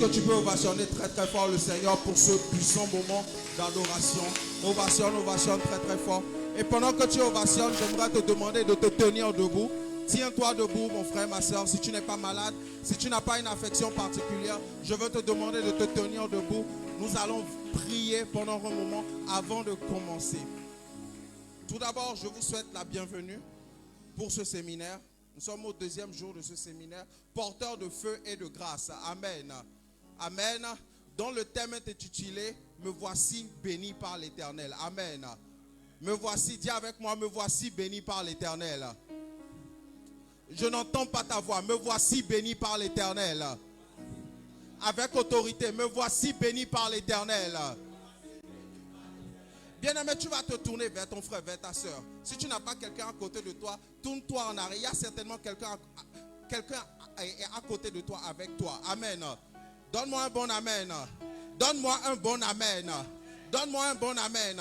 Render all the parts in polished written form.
que tu peux ovationner très très fort le Seigneur pour ce puissant moment d'adoration? Ovationne, ovationne très très fort. Et pendant que tu ovationnes, j'aimerais te demander de te tenir debout. Tiens-toi debout, mon frère, ma soeur. Si tu n'es pas malade, si tu n'as pas une affection particulière, je veux te demander de te tenir debout. Nous allons prier pendant un moment avant de commencer. Tout d'abord, je vous souhaite la bienvenue pour ce séminaire. Nous sommes au deuxième jour de ce séminaire, porteur de feu et de grâce. Amen. Amen. Dont le thème est intitulé « Me voici béni par l'Éternel ». Amen. Me voici, dis avec moi, me voici béni par l'Éternel. Je n'entends pas ta voix. Me voici béni par l'Éternel. Avec autorité, me voici béni par l'Éternel. Bien-aimé, tu vas te tourner vers ton frère, vers ta soeur. Si tu n'as pas quelqu'un à côté de toi, tourne-toi en arrière. Il y a certainement quelqu'un à côté de toi, avec toi. Amen. Donne-moi un bon amen. Donne-moi un bon amen. Donne-moi un bon amen.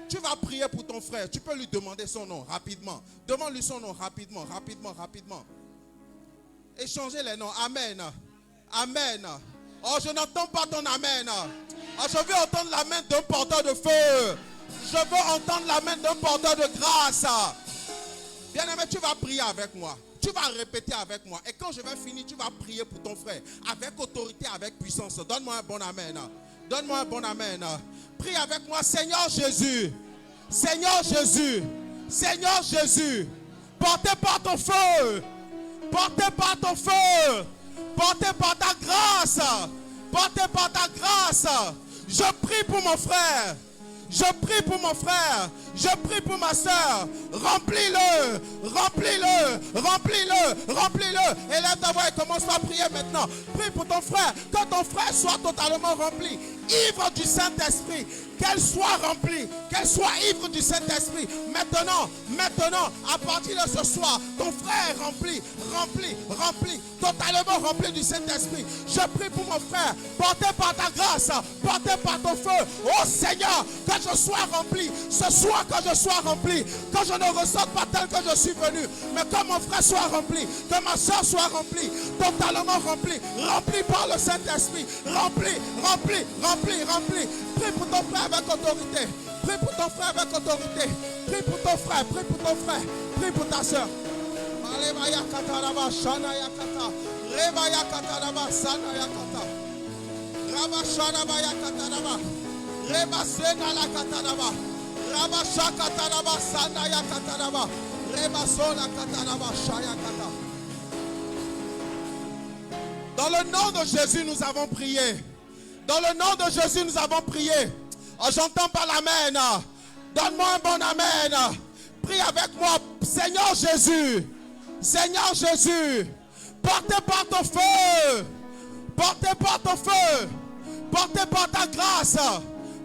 Tu vas prier pour ton frère. Tu peux lui demander son nom rapidement. Demande-lui son nom rapidement, rapidement, rapidement. Échangez les noms. Amen. Amen. Oh, je n'entends pas ton amen. Oh, je veux entendre l'amen d'un porteur de feu. Je veux entendre l'amen d'un porteur de grâce. Bien-aimé, tu vas prier avec moi. Tu vas répéter avec moi. Et quand je vais finir, tu vas prier pour ton frère. Avec autorité, avec puissance. Donne-moi un bon amen. Donne-moi un bon amen. Prie avec moi. Seigneur Jésus. Seigneur Jésus. Seigneur Jésus. Porté par ton feu. Porté par ton feu. Porté par ta grâce. Porté par ta grâce. Je prie pour mon frère. Je prie pour mon frère. Je prie pour ma soeur. Remplis-le. Remplis-le. Remplis-le. Remplis-le. Et lève ta voix et commence à prier maintenant. Prie pour ton frère. Que ton frère soit totalement rempli. Ivre du Saint-Esprit. Qu'elle soit remplie. Qu'elle soit ivre du Saint-Esprit. Maintenant, à partir de ce soir, ton frère est rempli. Rempli. Totalement rempli du Saint-Esprit. Je prie pour mon frère. Porté par ta grâce. Porté par ton feu. Oh Seigneur, que je sois rempli. Ce soir, que je sois rempli. Que je ne ressorte pas tel que je suis venu. Mais que mon frère soit rempli. Que ma soeur soit remplie. Totalement rempli. Rempli par le Saint-Esprit. Rempli. Prie pour ton frère avec autorité. Prie pour ton frère avec autorité. Prie pour ton frère. Prie pour ton frère. Prie pour ta soeur. Alebaya kataraba shana yakata. Rebaya kataraba sana yakata. Raba shana baya kataraba. Reba sena la kataraba. Raba shakataraba sana yakataraba. Reba sona kataraba shaya kata. Dans le nom de Jésus, nous avons prié. Dans le nom de Jésus, nous avons prié. Oh, j'entends pas l'amen. Donne-moi un bon amen. Prie avec moi. Seigneur Jésus. Seigneur Jésus. Porté par ton feu. Porté par ton feu. Porté par ta grâce.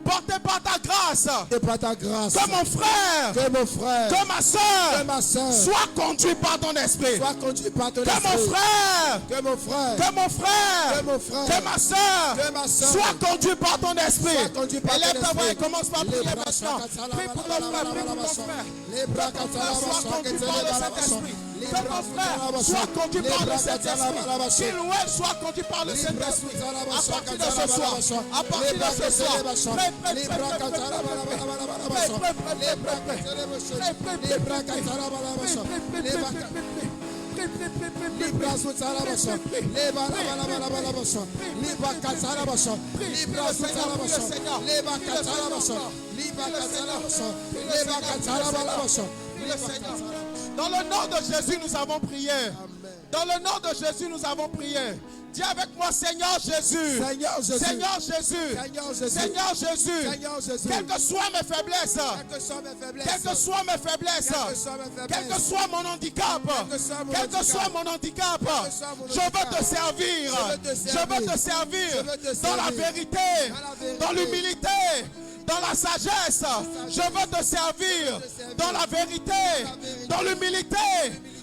Porté par ta grâce. Et par ta grâce. Que mon frère. Que mon frère. Que ma soeur. Que ma soeur. Soit conduit par ton esprit. Soit conduit par ton que esprit. Mon frère. Que mon frère. Que mon frère. Que mon frère. Que ma soeur. Que ma soeur. Soit conduit par ton esprit. Soit conduit par ton esprit. Élève ta voix et commence par prier maintenant. Prie pour ton frère. Prie pour ton frère. Les bras Que ton frère soit conduit par le Saint-Esprit. Que ton frère soit conduit par le Saint-Esprit. Qu'il ou elle soit conduit par le Saint-Esprit. À partir de ce soir. À partir de ce soir. Dans le nom de Jésus, nous avons prié. Dans le nom de Jésus, nous avons prié. Dis avec moi, Seigneur Jésus. Seigneur Jésus. Seigneur Jésus. Seigneur Jésus. Seigneur Jésus. Seigneur Jésus. Quelles que soient mes faiblesses. Quelles que soient mes faiblesses. Quel que soit mon handicap. Quel que soit mon handicap. Je veux te servir. Je veux te servir. Dans la vérité. Dans l'humilité. Dans la sagesse. Je veux te servir. Dans la vérité. Dans l'humilité.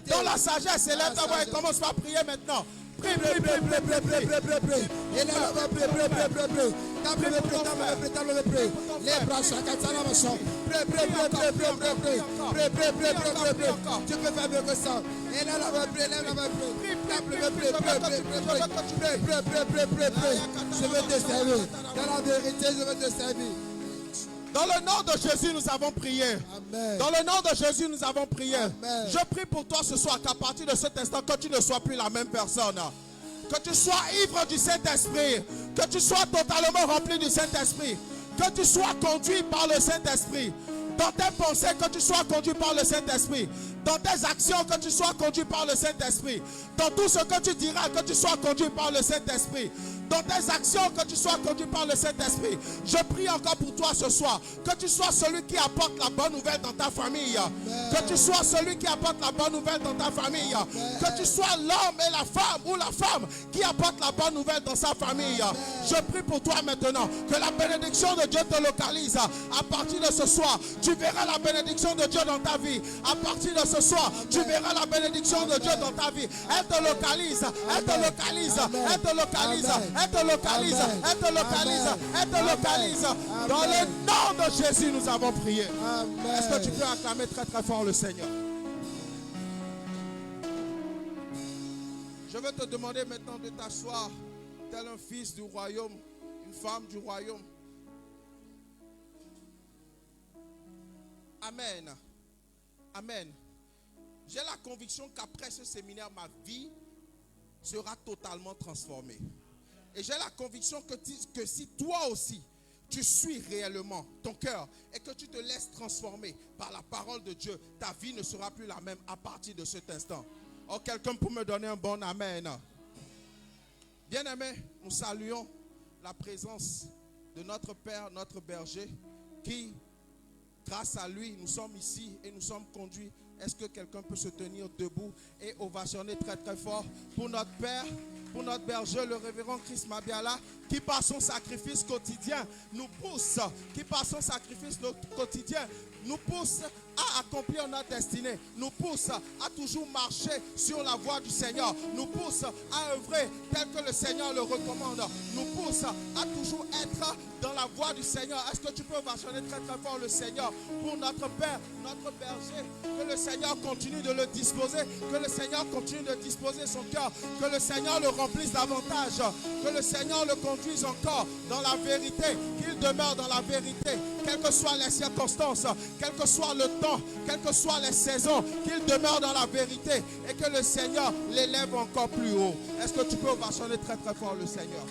Dans la sagesse. Élève ta voix et commence par prier maintenant. Prie, prie, prie, prie, prie, prie, prie, prie, prie. Et là, on va prier, prier, prier, prier, prier. T'as prié, prier, t'as prié, prier, t'as prié, prier. Les bras chacun, ça la maison. Prier, prier, prier, prier, prier, prier, prier. Prier, prier, prier, prier, prier, prier. Tu peux faire mieux que ça. Et là, on va prier, là, on va prier. T'as prié, prier, prier, prier, prier, prier. Prier, prier, prier, prier, prier, prier. Je veux te servir. Dans la vérité, je veux te servir. Dans le nom de Jésus, nous avons prié. Amen. Dans le nom de Jésus, nous avons prié. Amen. Je prie pour toi ce soir qu'à partir de cet instant, que tu ne sois plus la même personne. Que tu sois ivre du Saint-Esprit. Que tu sois totalement rempli du Saint-Esprit. Que tu sois conduit par le Saint-Esprit. Dans tes pensées, que tu sois conduit par le Saint-Esprit. Dans tes actions, que tu sois conduit par le Saint-Esprit. Dans tout ce que tu diras, que tu sois conduit par le Saint-Esprit. Dans tes actions, que tu sois conduit par le Saint-Esprit. Je prie encore pour toi ce soir. Que tu sois celui qui apporte la bonne nouvelle dans ta famille. Amen. Que tu sois celui qui apporte la bonne nouvelle dans ta famille. Amen. Que tu sois l'homme et la femme ou la femme qui apporte la bonne nouvelle dans sa famille. Amen. Je prie pour toi maintenant. Que la bénédiction de Dieu te localise. À partir de ce soir, tu verras la bénédiction de Dieu dans ta vie. À partir de ce soir, tu verras la bénédiction de Dieu dans ta vie. Elle te localise. Elle te localise. Elle te localise. Elle te localise. Elle te localise. Elle te localise. Dans le nom de Jésus, nous avons prié. Amen. Est-ce que tu peux acclamer très très fort le Seigneur? Je vais te demander maintenant de t'asseoir tel un fils du royaume, une femme du royaume. Amen. Amen. J'ai la conviction qu'après ce séminaire, ma vie sera totalement transformée. Et j'ai la conviction que si toi aussi, tu suis réellement ton cœur et que tu te laisses transformer par la parole de Dieu, ta vie ne sera plus la même à partir de cet instant. Oh, quelqu'un peut me donner un bon amen. Bien-aimés, nous saluons la présence de notre Père, notre berger, qui, grâce à lui, nous sommes ici et nous sommes conduits. Est-ce que quelqu'un peut se tenir debout et ovationner très très fort pour notre Père, pour notre berger, le révérend Chris Mabiala, qui par son sacrifice quotidien nous pousse, qui par son sacrifice quotidien nous pousse à accomplir notre destinée, nous pousse à toujours marcher sur la voie du Seigneur, nous pousse à œuvrer tel que le Seigneur le recommande, nous pousse à toujours être dans la voie du Seigneur. Est-ce que tu peux ovationner très très fort le Seigneur pour notre Père, notre berger? Que le Seigneur continue de le disposer, que le Seigneur continue de disposer son cœur, que le Seigneur le remplisse davantage, que le Seigneur le conduise encore dans la vérité, qu'il demeure dans la vérité, quelles que soient les circonstances, quel que soit le temps, quelles que soient les saisons, qu'il demeure dans la vérité et que le Seigneur l'élève encore plus haut. Est-ce que tu peux ovationner très très fort le Seigneur?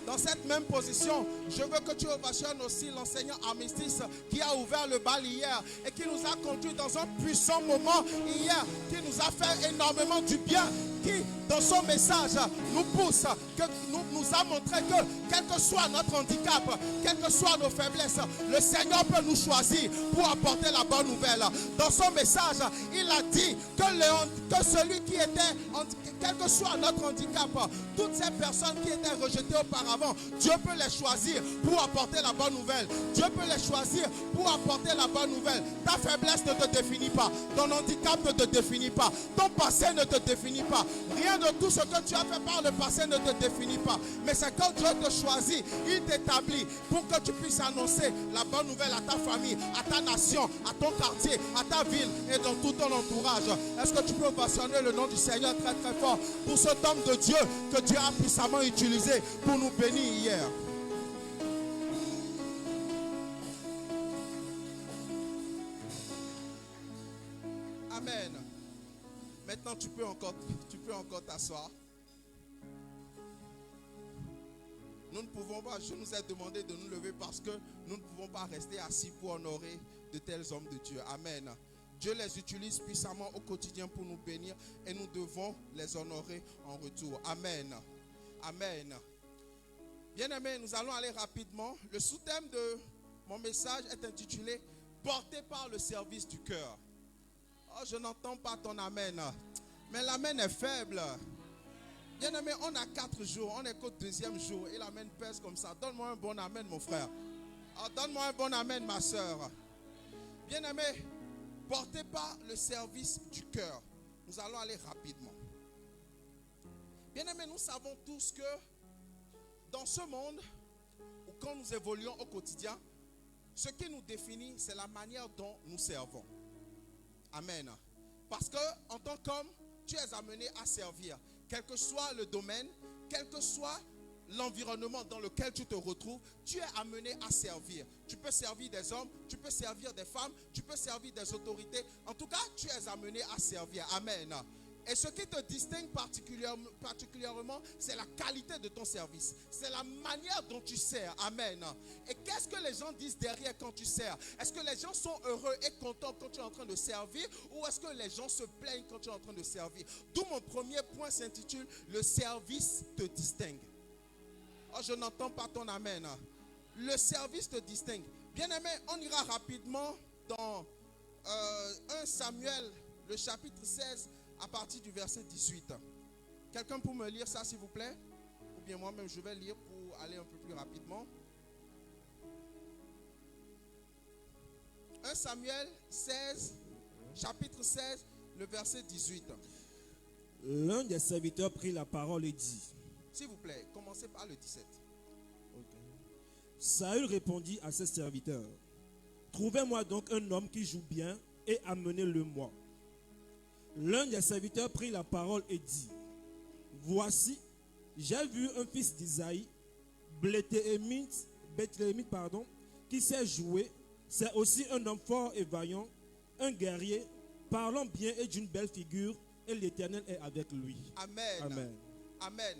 Dans cette même position, je veux que tu ovationnes aussi l'enseignant Armistice qui a ouvert le bal hier et qui nous a conduits dans un puissant moment hier, qui nous a fait énormément du bien, qui dans son message nous pousse, nous a montré que quel que soit notre handicap, quelles que soient nos faiblesses, le Seigneur peut nous choisir pour apporter la bonne nouvelle. Dans son message, il a dit que celui qui était, quel que soit notre handicap, toutes ces personnes qui étaient rejetées auparavant, Dieu peut les choisir pour apporter la bonne nouvelle. Dieu peut les choisir pour apporter la bonne nouvelle. Ta faiblesse ne te définit pas. Ton handicap ne te définit pas. Ton passé ne te définit pas. Rien de tout ce que tu as fait par le passé ne te définit pas. Mais c'est quand Dieu te choisit, il t'établit pour que tu puisses annoncer la bonne nouvelle à ta famille, à ta nation, à ton quartier, à ta ville et dans tout ton entourage. Est-ce que tu peux ovationner le nom du Seigneur très très fort pour cet homme de Dieu que Dieu a puissamment utilisé pour nous bénir hier? Amen. Maintenant, tu peux encore t'asseoir. Nous ne pouvons pas, je nous ai demandé de nous lever parce que nous ne pouvons pas rester assis pour honorer de tels hommes de Dieu. Amen. Dieu les utilise puissamment au quotidien pour nous bénir et nous devons les honorer en retour. Amen. Amen. Bien-aimés, nous allons aller rapidement. Le sous-thème de mon message est intitulé « Porté par le service du cœur ». Oh, je n'entends pas ton amen. Mais l'amen est faible. Bien-aimé, on a 4 jours. On n'est qu'au 2e jour. Et l'amen pèse comme ça. Donne-moi un bon amen, mon frère. Oh, donne-moi un bon amen, ma soeur. Bien-aimé, porté par le service du cœur. Nous allons aller rapidement. Bien-aimés, nous savons tous que dans ce monde, où quand nous évoluons au quotidien, ce qui nous définit, c'est la manière dont nous servons. Amen. Parce que en tant qu'homme, tu es amené à servir. Quel que soit le domaine, quel que soit l'environnement dans lequel tu te retrouves, tu es amené à servir. Tu peux servir des hommes, tu peux servir des femmes, tu peux servir des autorités. En tout cas, tu es amené à servir. Amen. Et ce qui te distingue particulièrement, c'est la qualité de ton service. C'est la manière dont tu sers. Amen. Et qu'est-ce que les gens disent derrière quand tu sers? Est-ce que les gens sont heureux et contents quand tu es en train de servir? Ou est-ce que les gens se plaignent quand tu es en train de servir? D'où mon premier point s'intitule « Le service te distingue ». Oh, je n'entends pas ton amen. Le service te distingue. Bien-aimé, on ira rapidement dans 1 Samuel, le chapitre 16, à partir du verset 18. Quelqu'un peut me lire ça, s'il vous plaît? Ou bien moi-même, je vais lire pour aller un peu plus rapidement. 1 Samuel 16, chapitre 16, le verset 18. L'un des serviteurs prit la parole et dit... S'il vous plaît, commencez par le 17. Okay. Saül répondit à ses serviteurs, trouvez-moi donc un homme qui joue bien et amenez-le-moi. L'un des serviteurs prit la parole et dit, voici, j'ai vu un fils d'Isaïe, Bethléemite, qui sait jouer. C'est aussi un homme fort et vaillant, un guerrier, parlant bien et d'une belle figure, et l'Éternel est avec lui. Amen. Amen. Amen.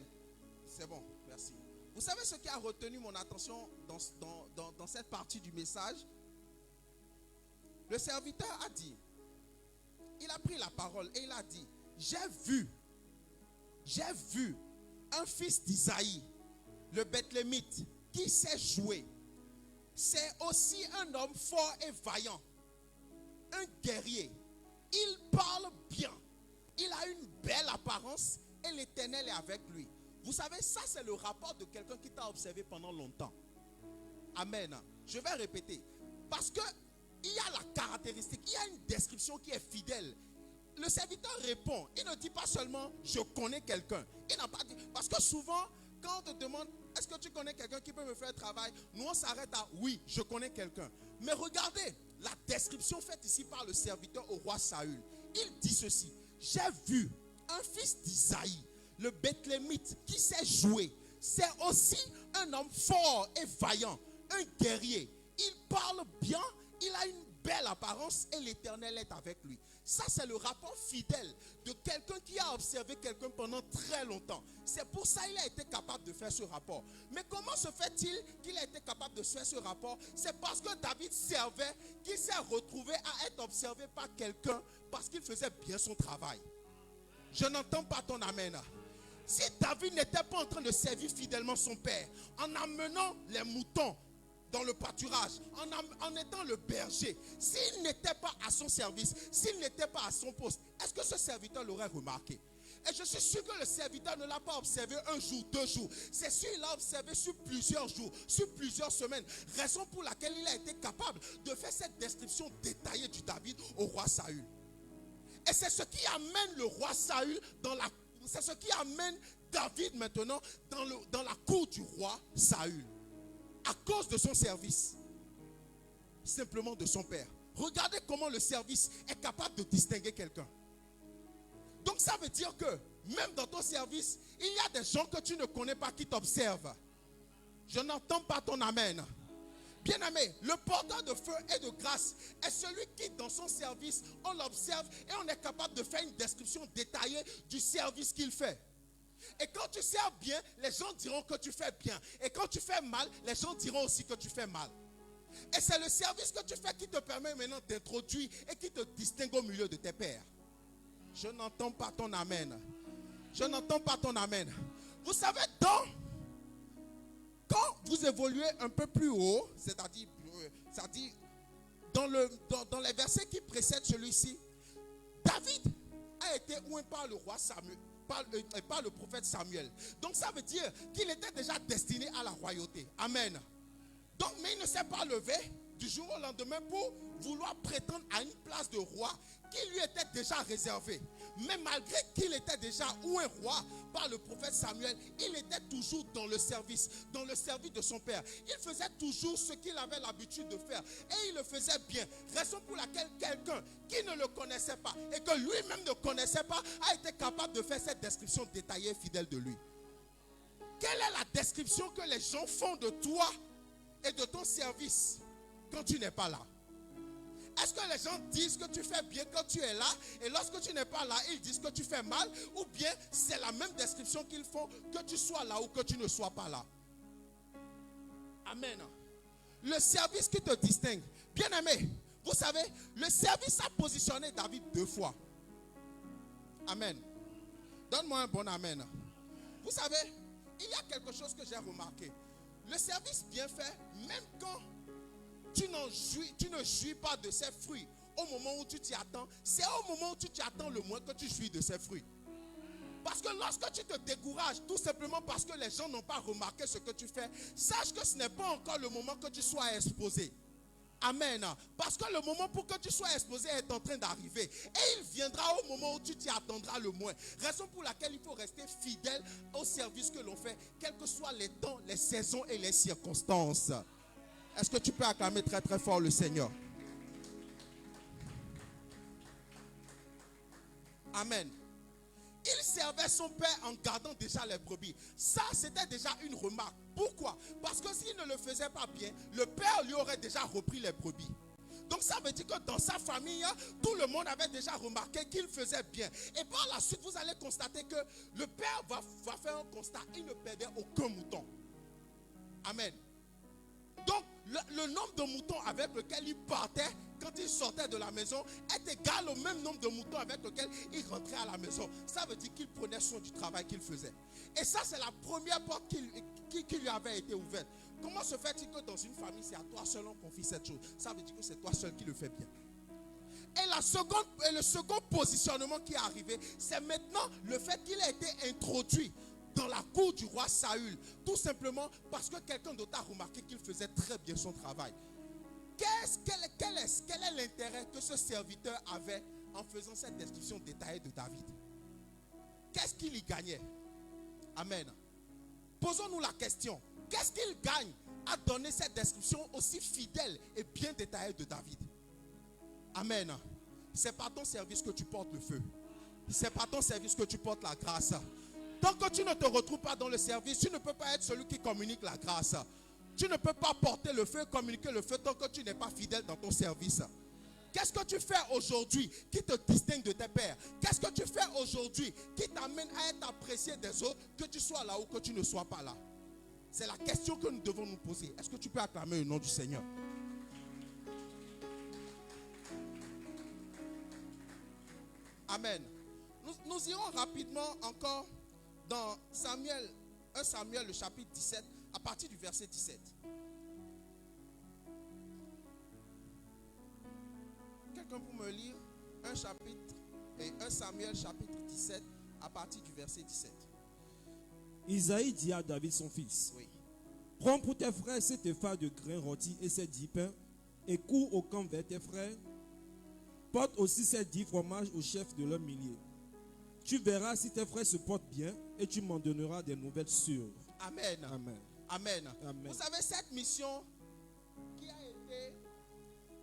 C'est bon, merci. Vous savez ce qui a retenu mon attention dans cette partie du message? Le serviteur a dit, il a pris la parole et il a dit, j'ai vu un fils d'Isaïe, le Bethléemite, qui sait jouer. C'est aussi un homme fort et vaillant, un guerrier. Il parle bien, il a une belle apparence et l'Éternel est avec lui. Vous savez, ça c'est le rapport de quelqu'un qui t'a observé pendant longtemps. Amen. Je vais répéter. Parce que il y a la caractéristique, il y a une description qui est fidèle. Le serviteur répond. Il ne dit pas seulement je connais quelqu'un. Il n'a pas dit. Parce que souvent, quand on te demande est-ce que tu connais quelqu'un qui peut me faire le travail, nous on s'arrête à oui, je connais quelqu'un. Mais regardez la description faite ici par le serviteur au roi Saül. Il dit ceci: j'ai vu un fils d'Isaïe, le Bethléemite, qui sait jouer. C'est aussi un homme fort et vaillant, un guerrier. Il parle bien, il a une belle apparence et l'Éternel est avec lui. Ça, c'est le rapport fidèle de quelqu'un qui a observé quelqu'un pendant très longtemps. C'est pour ça qu'il a été capable de faire ce rapport. Mais comment se fait-il qu'il a été capable de faire ce rapport? C'est parce que David servait, qu'il s'est retrouvé à être observé par quelqu'un parce qu'il faisait bien son travail. Je n'entends pas ton amen. Si David n'était pas en train de servir fidèlement son père, en amenant les moutons dans le pâturage, en étant le berger, s'il n'était pas à son service, s'il n'était pas à son poste, est-ce que ce serviteur l'aurait remarqué? Et je suis sûr que le serviteur ne l'a pas observé un jour, 2 jours. C'est sûr qu'il l'a observé sur plusieurs jours, sur plusieurs semaines. Raison pour laquelle il a été capable de faire cette description détaillée du David au roi Saül. Et c'est ce qui amène le roi Saül c'est ce qui amène David maintenant dans la cour du roi Saül. À cause de son service, simplement de son père. Regardez comment le service est capable de distinguer quelqu'un. Donc ça veut dire que même dans ton service, il y a des gens que tu ne connais pas qui t'observent. Je n'entends pas ton amen. Bien-aimé, le porteur de feu et de grâce est celui qui dans son service, on l'observe et on est capable de faire une description détaillée du service qu'il fait. Et quand tu sers bien, les gens diront que tu fais bien. Et quand tu fais mal, les gens diront aussi que tu fais mal. Et c'est le service que tu fais qui te permet maintenant d'introduire et qui te distingue au milieu de tes pairs. Je n'entends pas ton amen. Je n'entends pas ton amen. Vous savez, quand vous évoluez un peu plus haut, c'est-à-dire dans les versets qui précèdent celui-ci, David a été oint par le roi Samuel. Par le prophète Samuel. Donc ça veut dire qu'il était déjà destiné à la royauté. Amen. Donc, mais il ne s'est pas levé du jour au lendemain pour vouloir prétendre à une place de roi qui lui était déjà réservée. Mais malgré qu'il était déjà ou un roi par le prophète Samuel, il était toujours dans le service de son père. Il faisait toujours ce qu'il avait l'habitude de faire et il le faisait bien. Raison pour laquelle quelqu'un qui ne le connaissait pas et que lui-même ne connaissait pas a été capable de faire cette description détaillée et fidèle de lui. Quelle est la description que les gens font de toi et de ton service quand tu n'es pas là? Est-ce que les gens disent que tu fais bien quand tu es là et lorsque tu n'es pas là, ils disent que tu fais mal? Ou bien c'est la même description qu'ils font que tu sois là ou que tu ne sois pas là? Amen. Le service qui te distingue. Bien aimé, vous savez, le service a positionné David 2 fois. Amen. Donne-moi un bon amen. Vous savez, il y a quelque chose que j'ai remarqué. Le service bien fait, même quand tu ne jouis pas de ses fruits au moment où tu t'y attends, c'est au moment où tu t'y attends le moins que tu jouis de ses fruits. Parce que lorsque tu te décourages, tout simplement parce que les gens n'ont pas remarqué ce que tu fais, sache que ce n'est pas encore le moment que tu sois exposé. Amen. Parce que le moment pour que tu sois exposé est en train d'arriver. Et il viendra au moment où tu t'y attendras le moins. Raison pour laquelle il faut rester fidèle au service que l'on fait, quels que soient les temps, les saisons et les circonstances. Est-ce que tu peux acclamer très très fort le Seigneur? Amen. Il servait son père en gardant déjà les brebis. Ça, c'était déjà une remarque. Pourquoi? Parce que s'il ne le faisait pas bien, le père lui aurait déjà repris les brebis. Donc ça veut dire que dans sa famille, tout le monde avait déjà remarqué qu'il faisait bien. Et par la suite, vous allez constater que le père va faire un constat. Il ne perdait aucun mouton. Amen. Donc, le nombre de moutons avec lequel il partait quand il sortait de la maison est égal au même nombre de moutons avec lequel il rentrait à la maison. Ça veut dire qu'il prenait soin du travail qu'il faisait. Et ça, c'est la première porte qui lui avait été ouverte. Comment se fait-il que dans une famille, c'est à toi seul on confie cette chose? Ça veut dire que c'est toi seul qui le fais bien. Et le second positionnement qui est arrivé, c'est maintenant le fait qu'il a été introduit dans la cour du roi Saül, tout simplement parce que quelqu'un d'autre a remarqué qu'il faisait très bien son travail. Quel est l'intérêt que ce serviteur avait en faisant cette description détaillée de David? Qu'est-ce qu'il y gagnait? Amen. Posons-nous la question. Qu'est-ce qu'il gagne à donner cette description aussi fidèle et bien détaillée de David? Amen. C'est par ton service que tu portes le feu. C'est par ton service que tu portes la grâce. Tant que tu ne te retrouves pas dans le service, tu ne peux pas être celui qui communique la grâce. Tu ne peux pas porter le feu, communiquer le feu tant que tu n'es pas fidèle dans ton service. Qu'est-ce que tu fais aujourd'hui qui te distingue de tes pairs? Qu'est-ce que tu fais aujourd'hui qui t'amène à être apprécié des autres, que tu sois là ou que tu ne sois pas là? C'est la question que nous devons nous poser. Est-ce que tu peux acclamer le nom du Seigneur? Amen. Nous irons rapidement encore dans 1 Samuel, le chapitre 17, à partir du verset 17. Quelqu'un peut me lire un Samuel, chapitre 17, à partir du verset 17. Isaïe dit à David son fils, Oui. prends pour tes frères cet épha de grains rôtis et ces 10 pains, et cours au camp vers tes frères. Porte aussi ces 10 fromages au chef de leur millier. Tu verras si tes frères se portent bien et tu m'en donneras des nouvelles sûres. Amen. Amen. Amen. Amen. Vous savez, cette mission qui a été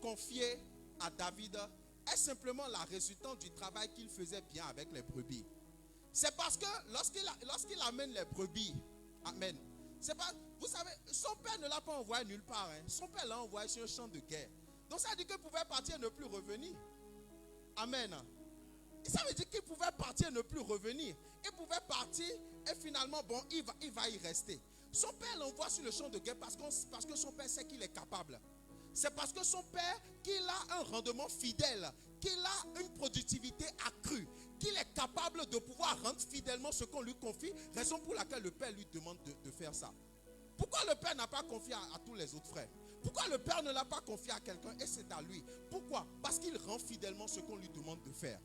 confiée à David est simplement la résultante du travail qu'il faisait bien avec les brebis. C'est parce que lorsqu'il amène les brebis, amen. C'est pas, vous savez, son père ne l'a pas envoyé nulle part. Son père l'a envoyé sur un champ de guerre. Donc ça veut dire qu'il pouvait partir et ne plus revenir. Amen. Et ça veut dire qu'il pouvait partir et ne plus revenir. Il pouvait partir et finalement, bon, il va y rester. Son père l'envoie sur le champ de guerre parce que son père sait qu'il est capable. C'est parce que son père, qu'il a un rendement fidèle, qu'il a une productivité accrue, qu'il est capable de pouvoir rendre fidèlement ce qu'on lui confie, raison pour laquelle le père lui demande de faire ça. Pourquoi le père n'a pas confié à tous les autres frères? Pourquoi le père ne l'a pas confié à quelqu'un et c'est à lui? Pourquoi? Parce qu'il rend fidèlement ce qu'on lui demande de faire.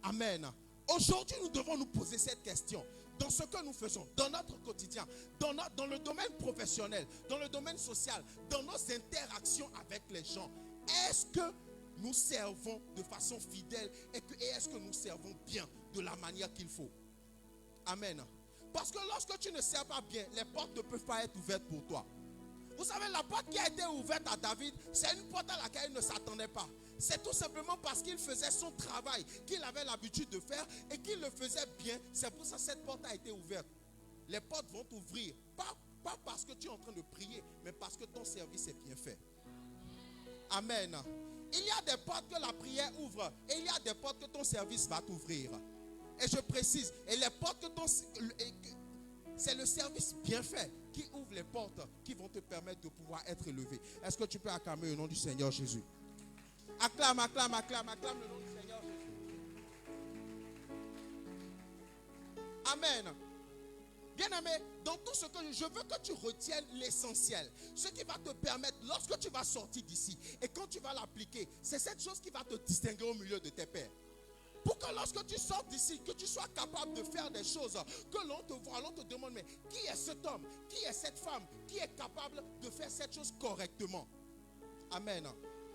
Amen. Aujourd'hui, nous devons nous poser cette question. Dans ce que nous faisons, dans notre quotidien, dans le domaine professionnel, dans le domaine social, dans nos interactions avec les gens, est-ce que nous servons de façon fidèle et est-ce que nous servons servons bien de la manière qu'il faut. Amen. Parce que lorsque tu ne sers pas bien, les portes ne peuvent pas être ouvertes pour toi. Vous savez, la porte qui a été ouverte à David, c'est une porte à laquelle il ne s'attendait pas. C'est tout simplement parce qu'il faisait son travail, qu'il avait l'habitude de faire et qu'il le faisait bien. C'est pour ça que cette porte a été ouverte. Les portes vont t'ouvrir, pas parce que tu es en train de prier, mais parce que ton service est bien fait. Amen. Il y a des portes que la prière ouvre et il y a des portes que ton service va t'ouvrir. Et je précise, et les portes que c'est le service bien fait qui ouvre les portes qui vont te permettre de pouvoir être élevé. Est-ce que tu peux acclamer le nom du Seigneur Jésus? Acclame, acclame, acclame, acclame le nom du Seigneur Jésus. Amen. Bien-aimé, dans tout ce que je veux que tu retiennes l'essentiel. Ce qui va te permettre, lorsque tu vas sortir d'ici et quand tu vas l'appliquer, c'est cette chose qui va te distinguer au milieu de tes pairs. Pour que lorsque tu sortes d'ici, que tu sois capable de faire des choses, que l'on te voit, l'on te demande, mais qui est cet homme, qui est cette femme, qui est capable de faire cette chose correctement? Amen.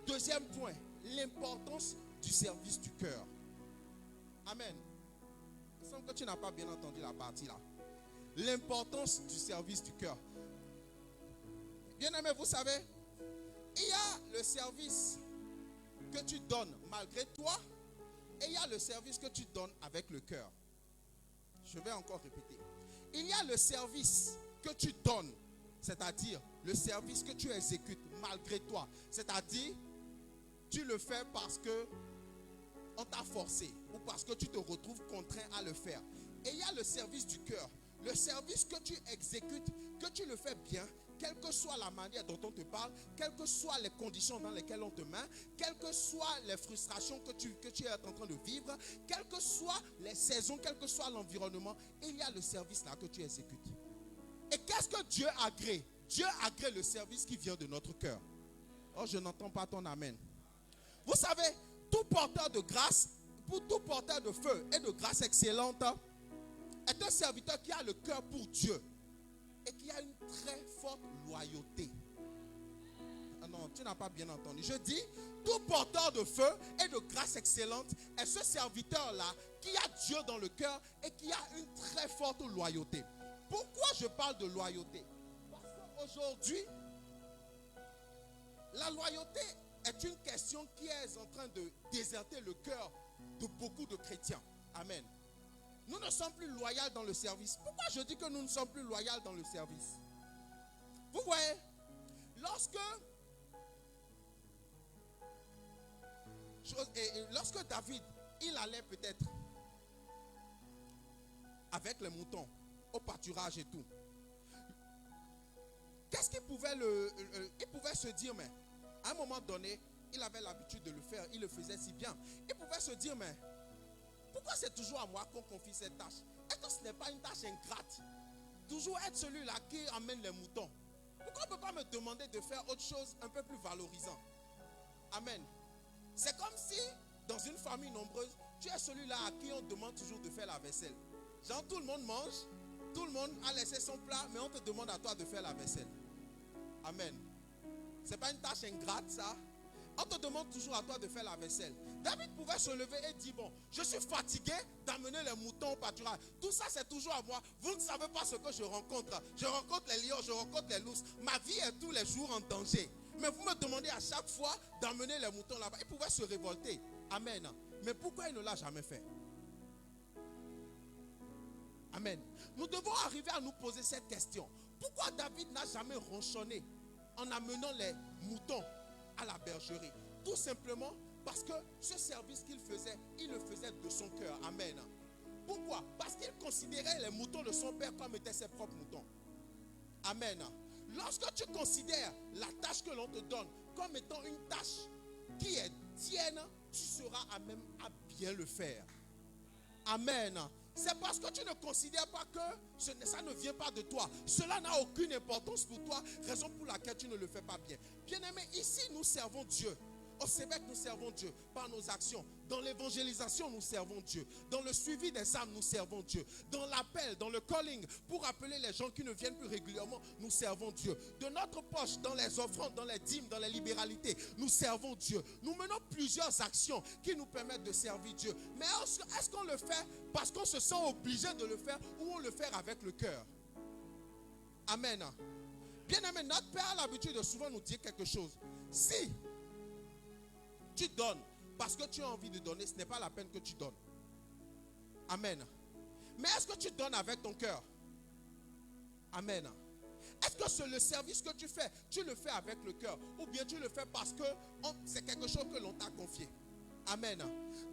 Deuxième point, l'importance du service du cœur. Amen. Il semble que tu n'as pas bien entendu la partie là. L'importance du service du cœur. Bien-aimé, vous savez, il y a le service que tu donnes malgré toi et il y a le service que tu donnes avec le cœur. Je vais encore répéter. Il y a le service que tu donnes, c'est-à-dire le service que tu exécutes malgré toi. C'est-à-dire, tu le fais parce que on t'a forcé ou parce que tu te retrouves contraint à le faire. Et il y a le service du cœur. Le service que tu exécutes, que tu le fais bien, quelle que soit la manière dont on te parle, quelles que soient les conditions dans lesquelles on te met, quelles que soient les frustrations que tu es en train de vivre, quelles que soient les saisons, quel que soit l'environnement, il y a le service là que tu exécutes. Et qu'est-ce que Dieu agrée? Dieu agrée le service qui vient de notre cœur. Oh, je n'entends pas ton amen. Vous savez, tout porteur de grâce, pour tout porteur de feu et de grâce excellente, est un serviteur qui a le cœur pour Dieu et qui a une très forte loyauté. Ah non, tu n'as pas bien entendu. Je dis, tout porteur de feu et de grâce excellente est ce serviteur-là qui a Dieu dans le cœur et qui a une très forte loyauté. Pourquoi je parle de loyauté? Parce qu'aujourd'hui, la loyauté est une question qui est en train de déserter le cœur de beaucoup de chrétiens. Amen. Nous ne sommes plus loyaux dans le service. Pourquoi je dis que nous ne sommes plus loyaux dans le service? Vous voyez, lorsque David, il allait peut-être avec les moutons au pâturage et tout, qu'est-ce qu'il pouvait il pouvait se dire, mais à un moment donné, il avait l'habitude de le faire, il le faisait si bien. Il pouvait se dire, mais pourquoi c'est toujours à moi qu'on confie cette tâche? Est-ce que ce n'est pas une tâche ingrate? Toujours être celui-là qui amène les moutons. Pourquoi on ne peut pas me demander de faire autre chose un peu plus valorisant? Amen. C'est comme si, dans une famille nombreuse, tu es celui-là à qui on demande toujours de faire la vaisselle. Genre, tout le monde mange, tout le monde a laissé son plat, mais on te demande à toi de faire la vaisselle. Amen. Ce n'est pas une tâche ingrate, ça. On te demande toujours à toi de faire la vaisselle. David pouvait se lever et dire, bon, je suis fatigué d'amener les moutons au pâturage. Tout ça, c'est toujours à moi. Vous ne savez pas ce que je rencontre. Je rencontre les lions, je rencontre les loups. Ma vie est tous les jours en danger. Mais vous me demandez à chaque fois d'amener les moutons là-bas. Il pouvait se révolter. Amen. Mais pourquoi il ne l'a jamais fait? Amen. Nous devons arriver à nous poser cette question. Pourquoi David n'a jamais ronchonné en amenant les moutons à la bergerie? Tout simplement parce que ce service qu'il faisait, il le faisait de son cœur. Amen. Pourquoi? Parce qu'il considérait les moutons de son père comme étaient ses propres moutons. Amen. Lorsque tu considères la tâche que l'on te donne comme étant une tâche qui est tienne, tu seras à même à bien le faire. Amen. C'est parce que tu ne considères pas que ça ne vient pas de toi. Cela n'a aucune importance pour toi, raison pour laquelle tu ne le fais pas bien. Bien-aimé, ici nous servons Dieu. Au CEVEC, nous servons Dieu par nos actions. Dans l'évangélisation, nous servons Dieu. Dans le suivi des âmes, nous servons Dieu. Dans l'appel, dans le calling, pour appeler les gens qui ne viennent plus régulièrement, nous servons Dieu. De notre poche, dans les offrandes, dans les dîmes, dans les libéralités, nous servons Dieu. Nous menons plusieurs actions qui nous permettent de servir Dieu. Mais est-ce qu'on le fait parce qu'on se sent obligé de le faire ou on le fait avec le cœur? Amen. Bien aimé, notre Père a l'habitude de souvent nous dire quelque chose. Si tu donnes parce que tu as envie de donner, ce n'est pas la peine que tu donnes. Amen. Mais est-ce que tu donnes avec ton cœur? Amen. Est-ce que le service que tu le fais avec le cœur? Ou bien tu le fais parce que c'est quelque chose que l'on t'a confié? Amen.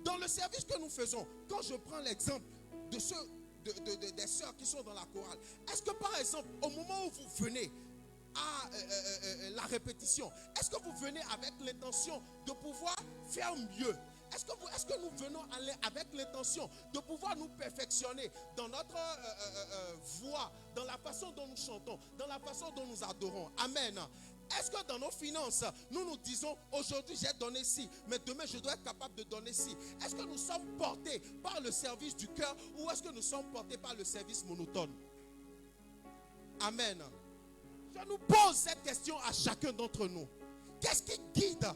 Dans le service que nous faisons, quand je prends l'exemple de des sœurs qui sont dans la chorale, est-ce que par exemple, au moment où vous venez à la répétition, est-ce que vous venez avec l'intention de pouvoir faire mieux? Est-ce que nous venons avec l'intention de pouvoir nous perfectionner dans notre voix, dans la façon dont nous chantons, dans la façon dont nous adorons? Amen. Est-ce que dans nos finances, nous nous disons aujourd'hui j'ai donné ci, mais demain je dois être capable de donner ci? Est-ce que nous sommes portés par le service du cœur ou est-ce que nous sommes portés par le service monotone? Amen. Je nous pose cette question à chacun d'entre nous. Qu'est-ce qui guide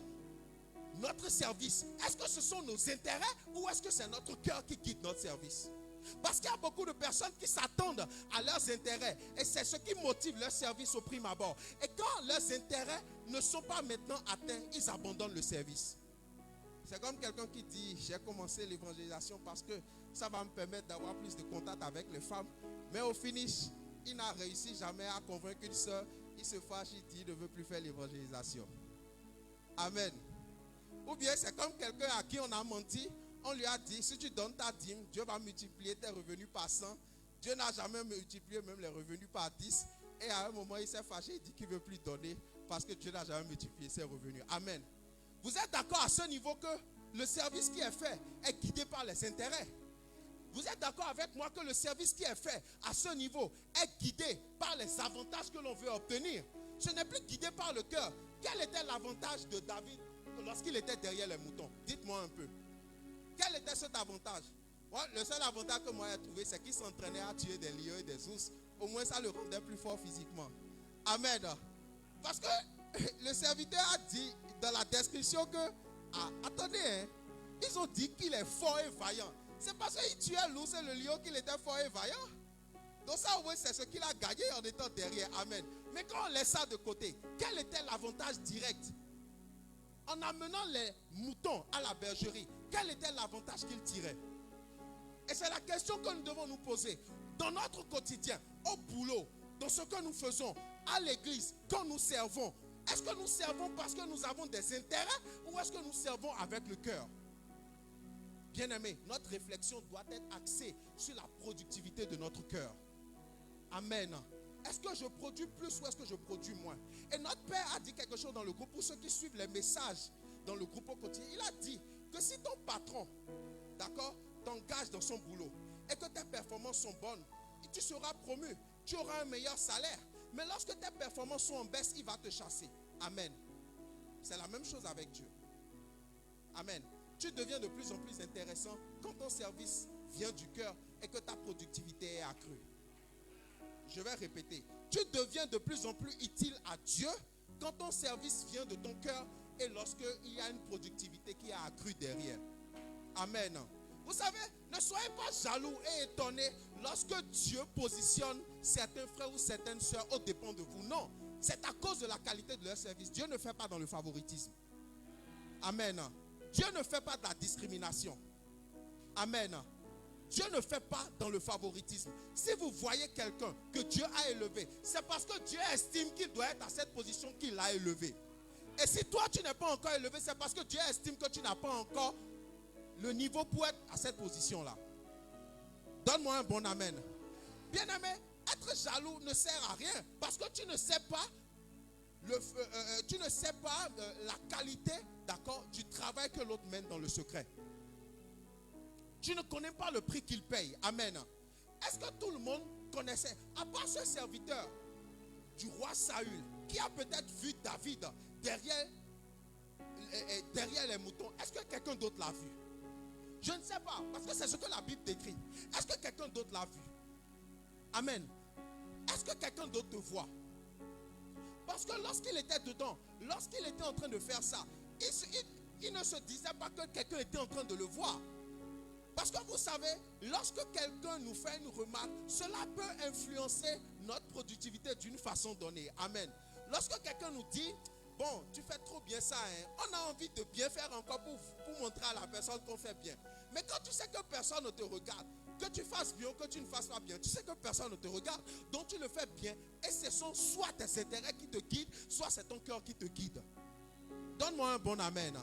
notre service? Est-ce que ce sont nos intérêts ou est-ce que c'est notre cœur qui guide notre service? Parce qu'il y a beaucoup de personnes qui s'attendent à leurs intérêts et c'est ce qui motive leur service au prime abord. Et quand leurs intérêts ne sont pas maintenant atteints, ils abandonnent le service. C'est comme quelqu'un qui dit, j'ai commencé l'évangélisation parce que ça va me permettre d'avoir plus de contact avec les femmes. Mais au finish, il n'a réussi jamais à convaincre une soeur. Il se fâche, il dit, il ne veut plus faire l'évangélisation. Amen. Ou bien c'est comme quelqu'un à qui on a menti. On lui a dit, si tu donnes ta dîme, Dieu va multiplier tes revenus par 100. Dieu n'a jamais multiplié même les revenus par 10. Et à un moment, il s'est fâché, il dit qu'il ne veut plus donner parce que Dieu n'a jamais multiplié ses revenus. Amen. Vous êtes d'accord à ce niveau que le service qui est fait est guidé par les intérêts? Vous êtes d'accord avec moi que le service qui est fait à ce niveau est guidé par les avantages que l'on veut obtenir? Ce n'est plus guidé par le cœur. Quel était l'avantage de David lorsqu'il était derrière les moutons? Dites-moi un peu. Quel était cet avantage? Ouais, le seul avantage que moi j'ai trouvé, c'est qu'il s'entraînait à tuer des lions et des ours. Au moins, ça le rendait plus fort physiquement. Amen. Parce que le serviteur a dit dans la description que, attendez, hein, ils ont dit qu'il est fort et vaillant. C'est parce qu'il tuait l'ours et le lion qu'il était fort et vaillant. Donc ça, oui, c'est ce qu'il a gagné en étant derrière. Amen. Mais quand on laisse ça de côté, quel était l'avantage direct? En amenant les moutons à la bergerie, quel était l'avantage qu'il tirait? Et c'est la question que nous devons nous poser. Dans notre quotidien, au boulot, dans ce que nous faisons, à l'église, quand nous servons, est-ce que nous servons parce que nous avons des intérêts ou est-ce que nous servons avec le cœur? Bien-aimés, notre réflexion doit être axée sur la productivité de notre cœur. Amen. Est-ce que je produis plus ou est-ce que je produis moins? Et notre Père a dit quelque chose dans le groupe, pour ceux qui suivent les messages dans le groupe au quotidien. Il a dit que si ton patron, d'accord, t'engage dans son boulot et que tes performances sont bonnes, tu seras promu, tu auras un meilleur salaire. Mais lorsque tes performances sont en baisse, il va te chasser. Amen. C'est la même chose avec Dieu. Amen. Tu deviens de plus en plus intéressant quand ton service vient du cœur et que ta productivité est accrue. Je vais répéter. Tu deviens de plus en plus utile à Dieu quand ton service vient de ton cœur et lorsqu'il y a une productivité qui est accrue derrière. Amen. Vous savez, ne soyez pas jaloux et étonnés lorsque Dieu positionne certains frères ou certaines sœurs aux dépens de vous. Non, c'est à cause de la qualité de leur service. Dieu ne fait pas dans le favoritisme. Amen. Dieu ne fait pas de la discrimination. Amen. Dieu ne fait pas dans le favoritisme. Si vous voyez quelqu'un que Dieu a élevé, c'est parce que Dieu estime qu'il doit être à cette position qu'il l'a élevé. Et si toi tu n'es pas encore élevé, c'est parce que Dieu estime que tu n'as pas encore le niveau pour être à cette position-là. Donne-moi un bon amen. Bien-aimé, être jaloux ne sert à rien parce que tu ne sais pas la qualité, d'accord, du travail que l'autre mène dans le secret. Tu ne connais pas le prix qu'il paye. Amen. Est-ce que tout le monde connaissait, à part ce serviteur du roi Saül, qui a peut-être vu David derrière derrière les moutons, est-ce que quelqu'un d'autre l'a vu? Je ne sais pas, parce que c'est ce que la Bible décrit. Est-ce que quelqu'un d'autre l'a vu? Amen. Est-ce que quelqu'un d'autre te voit? Parce que lorsqu'il était dedans, lorsqu'il était en train de faire ça, il ne se disait pas que quelqu'un était en train de le voir. Parce que vous savez, lorsque quelqu'un nous fait une remarque, cela peut influencer notre productivité d'une façon donnée. Amen. Lorsque quelqu'un nous dit, bon, tu fais trop bien ça, hein, on a envie de bien faire encore pour montrer à la personne qu'on fait bien. Mais quand tu sais que personne ne te regarde, que tu fasses bien ou que tu ne fasses pas bien, tu sais que personne ne te regarde, donc tu le fais bien. Et ce sont soit tes intérêts qui te guident, soit c'est ton cœur qui te guide. Donne-moi un bon amen.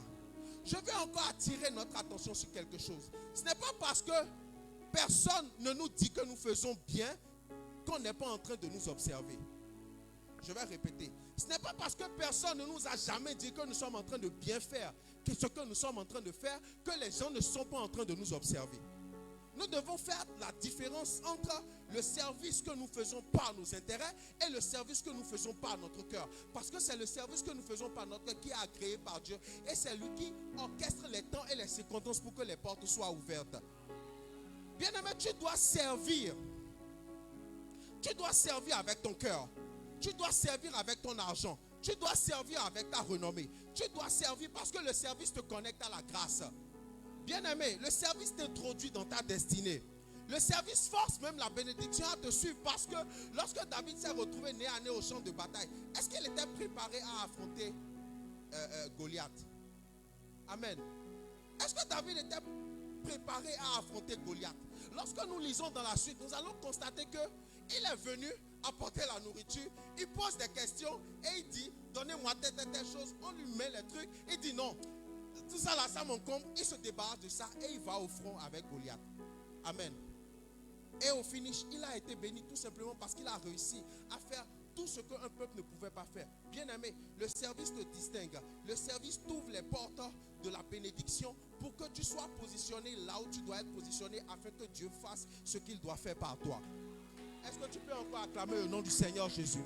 Je vais encore attirer notre attention sur quelque chose. Ce n'est pas parce que personne ne nous dit que nous faisons bien qu'on n'est pas en train de nous observer. Je vais répéter. Ce n'est pas parce que personne ne nous a jamais dit que nous sommes en train de bien faire, que ce que nous sommes en train de faire, que les gens ne sont pas en train de nous observer. Nous devons faire la différence entre le service que nous faisons par nos intérêts et le service que nous faisons par notre cœur. Parce que c'est le service que nous faisons par notre cœur qui est agréé par Dieu. Et c'est lui qui orchestre les temps et les circonstances pour que les portes soient ouvertes. Bien-aimé, tu dois servir. Tu dois servir avec ton cœur. Tu dois servir avec ton argent. Tu dois servir avec ta renommée. Tu dois servir parce que le service te connecte à la grâce. Bien-aimé, le service t'introduit dans ta destinée. Le service force même la bénédiction à te suivre parce que lorsque David s'est retrouvé nez à nez au champ de bataille, est-ce qu'il était préparé à affronter Goliath? Amen. Est-ce que David était préparé à affronter Goliath? Lorsque nous lisons dans la suite, nous allons constater que il est venu apporter la nourriture, il pose des questions et il dit, donnez-moi telle chose, on lui met les trucs, il dit non. Tout ça là, ça m'encombre. Il se débarrasse de ça et il va au front avec Goliath. Amen. Et au finish, il a été béni tout simplement parce qu'il a réussi à faire tout ce qu'un peuple ne pouvait pas faire. Bien aimé, le service te distingue. Le service t'ouvre les portes de la bénédiction pour que tu sois positionné là où tu dois être positionné afin que Dieu fasse ce qu'il doit faire par toi. Est-ce que tu peux encore acclamer le nom du Seigneur Jésus?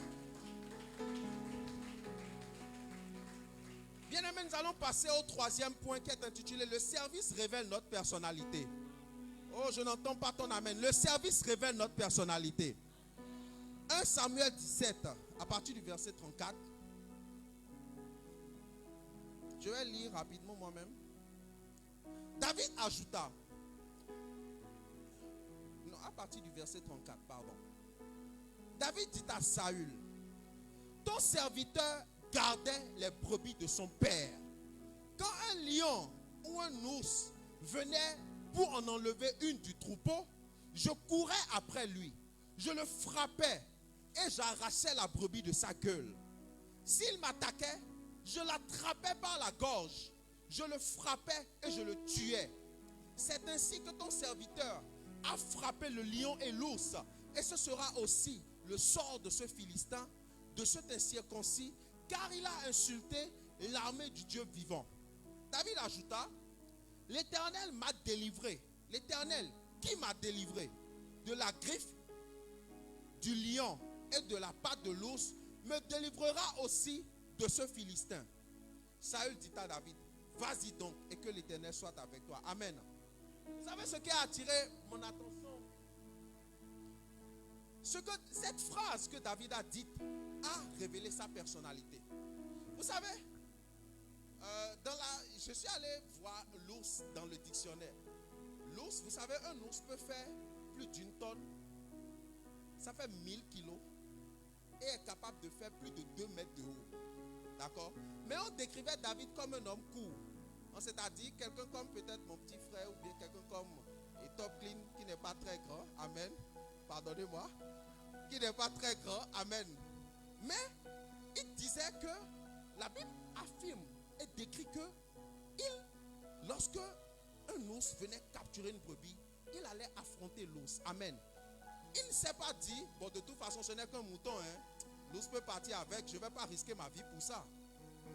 Bien aimé, nous allons passer au troisième point qui est intitulé « Le service révèle notre personnalité ». Oh, je n'entends pas ton amen. Le service révèle notre personnalité. 1 Samuel 17, à partir du verset 34. Je vais lire rapidement moi-même. David ajouta, non, à partir du verset 34, pardon. David dit à Saül, ton serviteur gardait les brebis de son père. Quand un lion ou un ours venait pour en enlever une du troupeau, je courais après lui, je le frappais et j'arrachais la brebis de sa gueule. S'il m'attaquait, je l'attrapais par la gorge, je le frappais et je le tuais. C'est ainsi que ton serviteur a frappé le lion et l'ours, et ce sera aussi le sort de ce Philistin, de cet incirconcis, car il a insulté l'armée du Dieu vivant. David ajouta, l'Éternel m'a délivré. L'Éternel qui m'a délivré de la griffe du lion et de la patte de l'ours me délivrera aussi de ce Philistin. Saül dit à David, vas-y donc et que l'Éternel soit avec toi. Amen. Vous savez ce qui a attiré mon attention? Cette phrase que David a dite a révélé sa personnalité. Vous savez, je suis allé voir l'ours dans le dictionnaire. L'ours, vous savez, un ours peut faire plus d'une tonne. Ça fait 1000 kilos. Et est capable de faire plus de 2 mètres de haut. D'accord? Mais on décrivait David comme un homme court. C'est-à-dire quelqu'un comme peut-être mon petit frère ou bien quelqu'un comme Top Clean qui n'est pas très grand. Amen. Pardonnez-moi. Qui n'est pas très grand. Amen. Mais il disait que la Bible affirme et décrit que lorsque un ours venait capturer une brebis, il allait affronter l'ours. Amen. Il ne s'est pas dit, bon, de toute façon, ce n'est qu'un mouton, hein. L'ours peut partir avec, je ne vais pas risquer ma vie pour ça.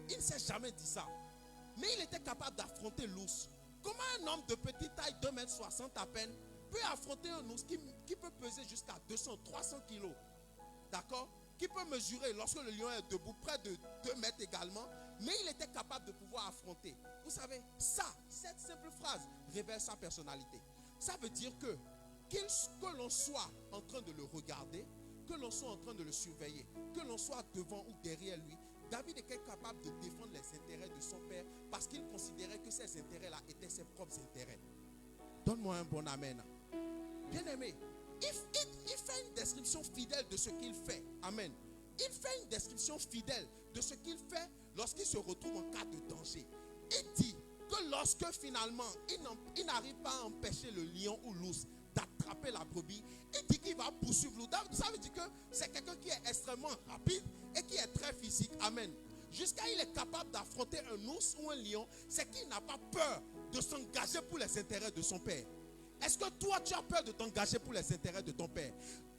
Il ne s'est jamais dit ça. Mais il était capable d'affronter l'ours. Comment un homme de petite taille, 2,60 m à peine, peut affronter un ours qui peut peser jusqu'à 200, 300 kilos? D'accord? Qui peut mesurer, lorsque le lion est debout, près de 2 mètres également, mais il était capable de pouvoir affronter. Vous savez, ça, cette simple phrase révèle sa personnalité. Ça veut dire que l'on soit en train de le regarder, que l'on soit en train de le surveiller, que l'on soit devant ou derrière lui, David était capable de défendre les intérêts de son père parce qu'il considérait que ces intérêts-là étaient ses propres intérêts. Donne-moi un bon amen. Bien-aimé, il fait une description fidèle de ce qu'il fait. Amen. Il fait une description fidèle de ce qu'il fait lorsqu'il se retrouve en cas de danger. Il dit que lorsque finalement il n'arrive pas à empêcher le lion ou l'ours d'attraper la brebis, il dit qu'il va poursuivre l'ours. Ça veut dire que c'est quelqu'un qui est extrêmement rapide et qui est très physique. Amen. Jusqu'à il est capable d'affronter un ours ou un lion, c'est qu'il n'a pas peur de s'engager pour les intérêts de son père. Est-ce que toi tu as peur de t'engager pour les intérêts de ton père?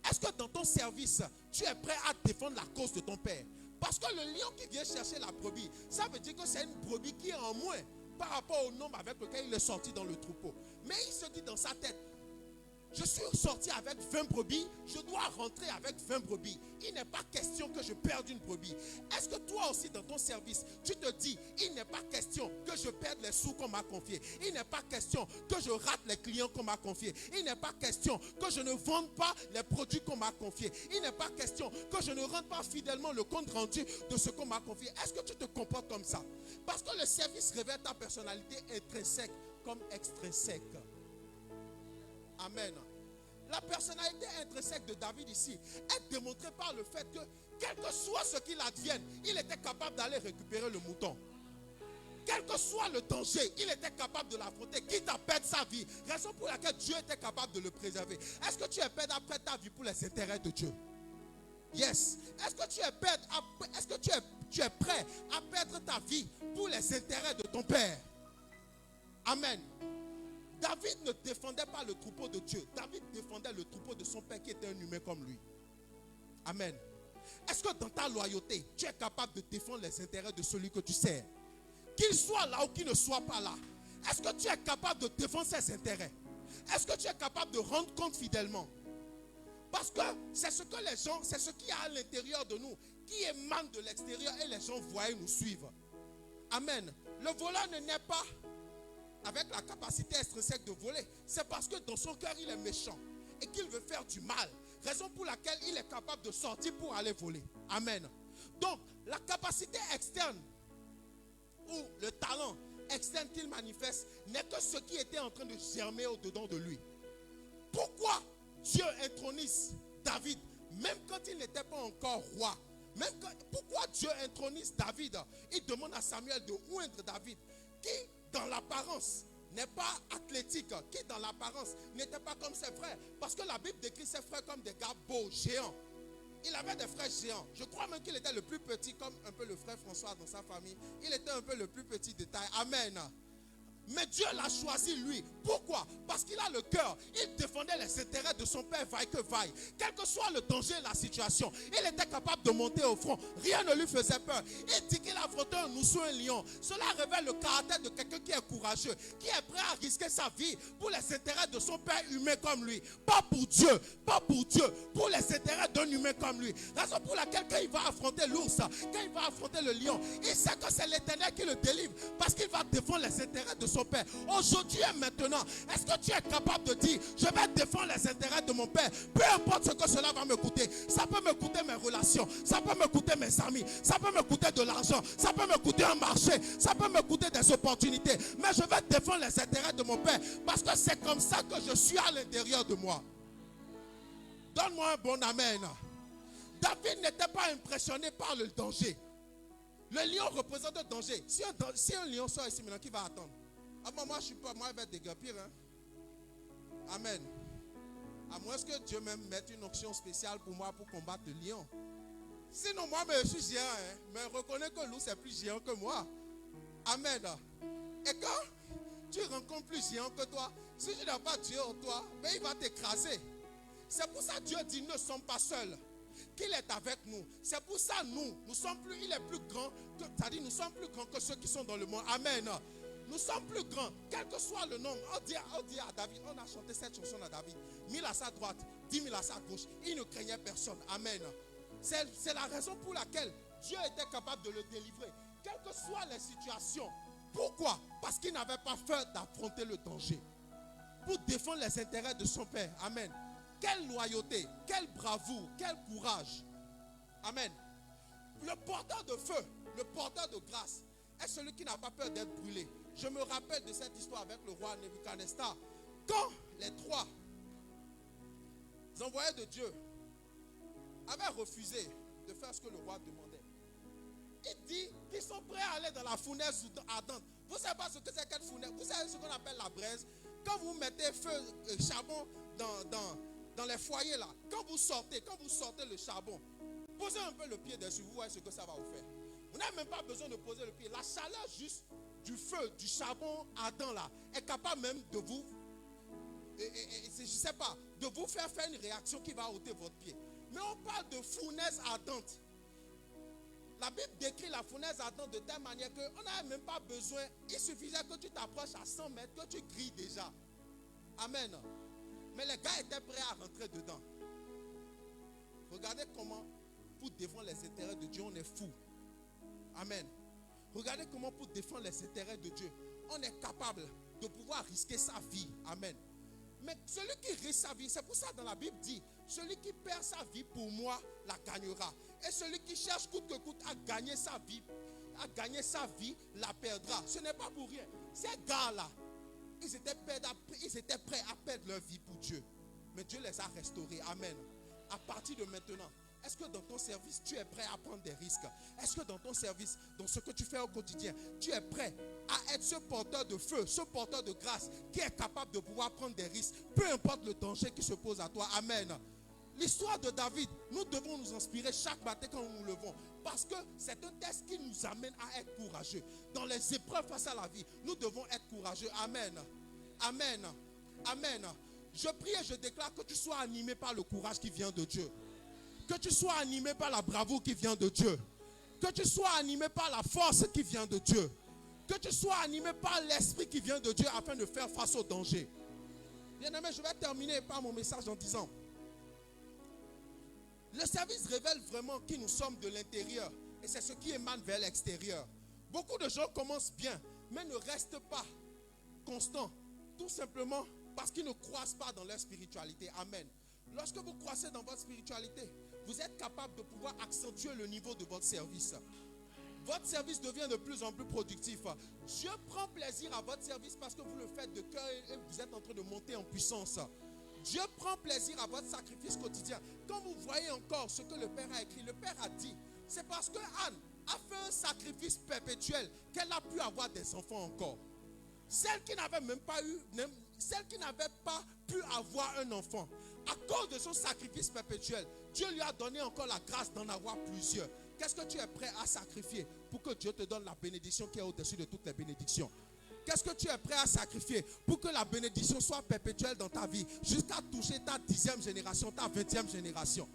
Est-ce que dans ton service tu es prêt à défendre la cause de ton père? Parce que le lion qui vient chercher la brebis, ça veut dire que c'est une brebis qui est en moins par rapport au nombre avec lequel il est sorti dans le troupeau. Mais il se dit dans sa tête, je suis sorti avec 20 brebis, je dois rentrer avec 20 brebis. Il n'est pas question que je perde une brebis. Est-ce que toi aussi dans ton service, tu te dis, il n'est pas question que je perde les sous qu'on m'a confiés. Il n'est pas question que je rate les clients qu'on m'a confiés. Il n'est pas question que je ne vende pas les produits qu'on m'a confiés. Il n'est pas question que je ne rende pas fidèlement le compte rendu de ce qu'on m'a confié. Est-ce que tu te comportes comme ça? Parce que le service révèle ta personnalité intrinsèque comme extrinsèque. Amen. La personnalité intrinsèque de David ici est démontrée par le fait que, quel que soit ce qu'il advienne, il était capable d'aller récupérer le mouton. Quel que soit le danger, il était capable de l'affronter, quitte à perdre sa vie. Raison pour laquelle Dieu était capable de le préserver. Est-ce que tu es prêt à perdre ta vie pour les intérêts de Dieu? Yes. Est-ce que tu es prêt à perdre ta vie pour les intérêts de ton Père? Amen. David ne défendait pas le troupeau de Dieu. David défendait le troupeau de son père qui était un humain comme lui. Amen. Est-ce que dans ta loyauté, tu es capable de défendre les intérêts de celui que tu sers? Qu'il soit là ou qu'il ne soit pas là. Est-ce que tu es capable de défendre ses intérêts? Est-ce que tu es capable de rendre compte fidèlement? Parce que c'est ce que les gens, c'est ce qu'il y a à l'intérieur de nous, qui émane de l'extérieur et les gens voient et nous suivent. Amen. Le voleur ne naît pas avec la capacité extrinsèque de voler. C'est parce que dans son cœur il est méchant et qu'il veut faire du mal. Raison pour laquelle il est capable de sortir pour aller voler. Amen. Donc la capacité externe ou le talent externe qu'il manifeste n'est que ce qui était en train de germer au-dedans de lui. Pourquoi Dieu intronise David même quand il n'était pas encore roi? Pourquoi Dieu intronise David? Il demande à Samuel de oindre David, qui dans l'apparence n'est pas athlétique, qui dans l'apparence n'était pas comme ses frères. Parce que la Bible décrit ses frères comme des gars beaux, géants. Il avait des frères géants. Je crois même qu'il était le plus petit, comme un peu le frère François dans sa famille. Il était un peu le plus petit de taille. Amen. Mais Dieu l'a choisi lui. Pourquoi? Parce qu'il a le cœur. Il défendait les intérêts de son père, vaille que vaille. Quel que soit le danger et la situation, il était capable de monter au front. Rien ne lui faisait peur. Il dit qu'il affrontait un ours ou un lion. Cela révèle le caractère de quelqu'un qui est courageux, qui est prêt à risquer sa vie pour les intérêts de son père humain comme lui. Pas pour Dieu, pour les intérêts d'un humain comme lui. Raison pour laquelle quand il va affronter l'ours, quand il va affronter le lion, il sait que c'est l'Éternel qui le délivre parce qu'il va défendre les intérêts de son père. Aujourd'hui et maintenant, est-ce que tu es capable de dire, je vais défendre les intérêts de mon père, peu importe ce que cela va me coûter? Ça peut me coûter mes relations, ça peut me coûter mes amis, ça peut me coûter de l'argent, ça peut me coûter un marché, ça peut me coûter des opportunités, mais je vais défendre les intérêts de mon père parce que c'est comme ça que je suis à l'intérieur de moi. Donne-moi un bon amen. David n'était pas impressionné par le danger. Le lion représente un danger. Si un lion sort ici maintenant, qui va attendre? Ah bon, moi je suis pas, moi je vais déguerpir. Hein? Amen. À moins que Dieu même mette une option spéciale pour moi pour combattre le lion. Sinon moi je suis géant, hein? Mais reconnais que l'ours est plus géant que moi. Amen. Et quand tu rencontres plus géant que toi, si tu n'as pas Dieu en toi, ben il va t'écraser. C'est pour ça que Dieu dit, ne sommes pas seuls, qu'il est avec nous. C'est pour ça nous sommes plus, il est plus grand, c'est-à-dire nous sommes plus grands que ceux qui sont dans le monde. Amen. Nous sommes plus grands, quel que soit le nombre. On dit à David, on a chanté cette chanson à David, 1000 à sa droite, 10 000 à sa gauche. Il ne craignait personne. Amen. C'est la raison pour laquelle Dieu était capable de le délivrer. Quel que soient les situations. Pourquoi? Parce qu'il n'avait pas peur d'affronter le danger. Pour défendre les intérêts de son père. Amen. Quelle loyauté, quelle bravoure, quel courage. Amen. Le porteur de feu, le porteur de grâce est celui qui n'a pas peur d'être brûlé. Je me rappelle de cette histoire avec le roi Nebuchadnezzar. Quand les trois envoyés de Dieu avaient refusé de faire ce que le roi demandait, il dit qu'ils sont prêts à aller dans la fournaise ardente. Vous ne savez pas ce que c'est qu'une fournaise? Vous savez ce qu'on appelle la braise? Quand vous mettez feu et charbon dans les foyers là, quand vous sortez le charbon, posez un peu le pied dessus, vous voyez ce que ça va vous faire. Vous n'avez même pas besoin de poser le pied. La chaleur juste du feu, du charbon ardent là, est capable même de vous, je ne sais pas, de vous faire une réaction qui va ôter votre pied. Mais on parle de fournaise ardente. La Bible décrit la fournaise ardente de telle manière qu'on n'avait même pas besoin. Il suffisait que tu t'approches à 100 mètres, que tu grilles déjà. Amen. Mais les gars étaient prêts à rentrer dedans. Regardez comment, pour défendre les intérêts de Dieu, on est fou. Amen. Regardez comment, pour défendre les intérêts de Dieu, on est capable de pouvoir risquer sa vie. Amen. Mais celui qui risque sa vie, c'est pour ça dans la Bible dit, celui qui perd sa vie pour moi la gagnera. Et celui qui cherche coûte que coûte à gagner sa vie, la perdra. Ce n'est pas pour rien. Ces gars-là, ils étaient prêts à perdre leur vie pour Dieu. Mais Dieu les a restaurés. Amen. À partir de maintenant, est-ce que dans ton service, tu es prêt à prendre des risques? Est-ce que dans ton service, dans ce que tu fais au quotidien, tu es prêt à être ce porteur de feu, ce porteur de grâce qui est capable de pouvoir prendre des risques, peu importe le danger qui se pose à toi? Amen. L'histoire de David, nous devons nous inspirer chaque matin quand nous nous levons. Parce que c'est un test qui nous amène à être courageux. Dans les épreuves face à la vie, nous devons être courageux. Amen. Amen. Amen. Je prie et je déclare que tu sois animé par le courage qui vient de Dieu. Que tu sois animé par la bravoure qui vient de Dieu. Que tu sois animé par la force qui vient de Dieu. Que tu sois animé par l'esprit qui vient de Dieu afin de faire face au danger. Bien-aimé, je vais terminer par mon message en disant: le service révèle vraiment qui nous sommes de l'intérieur. Et c'est ce qui émane vers l'extérieur. Beaucoup de gens commencent bien, mais ne restent pas constants. Tout simplement parce qu'ils ne croissent pas dans leur spiritualité. Amen. Lorsque vous croissez dans votre spiritualité, vous êtes capable de pouvoir accentuer le niveau de votre service. Votre service devient de plus en plus productif. Dieu prend plaisir à votre service parce que vous le faites de cœur et vous êtes en train de monter en puissance. Dieu prend plaisir à votre sacrifice quotidien. Quand vous voyez encore ce que le Père a écrit, le Père a dit, c'est parce que Anne a fait un sacrifice perpétuel qu'elle a pu avoir des enfants encore. Celle qui n'avait pas pu avoir un enfant, à cause de son sacrifice perpétuel, Dieu lui a donné encore la grâce d'en avoir plusieurs. Qu'est-ce que tu es prêt à sacrifier pour que Dieu te donne la bénédiction qui est au-dessus de toutes les bénédictions? Qu'est-ce que tu es prêt à sacrifier pour que la bénédiction soit perpétuelle dans ta vie jusqu'à toucher ta 10e génération, ta 20e génération?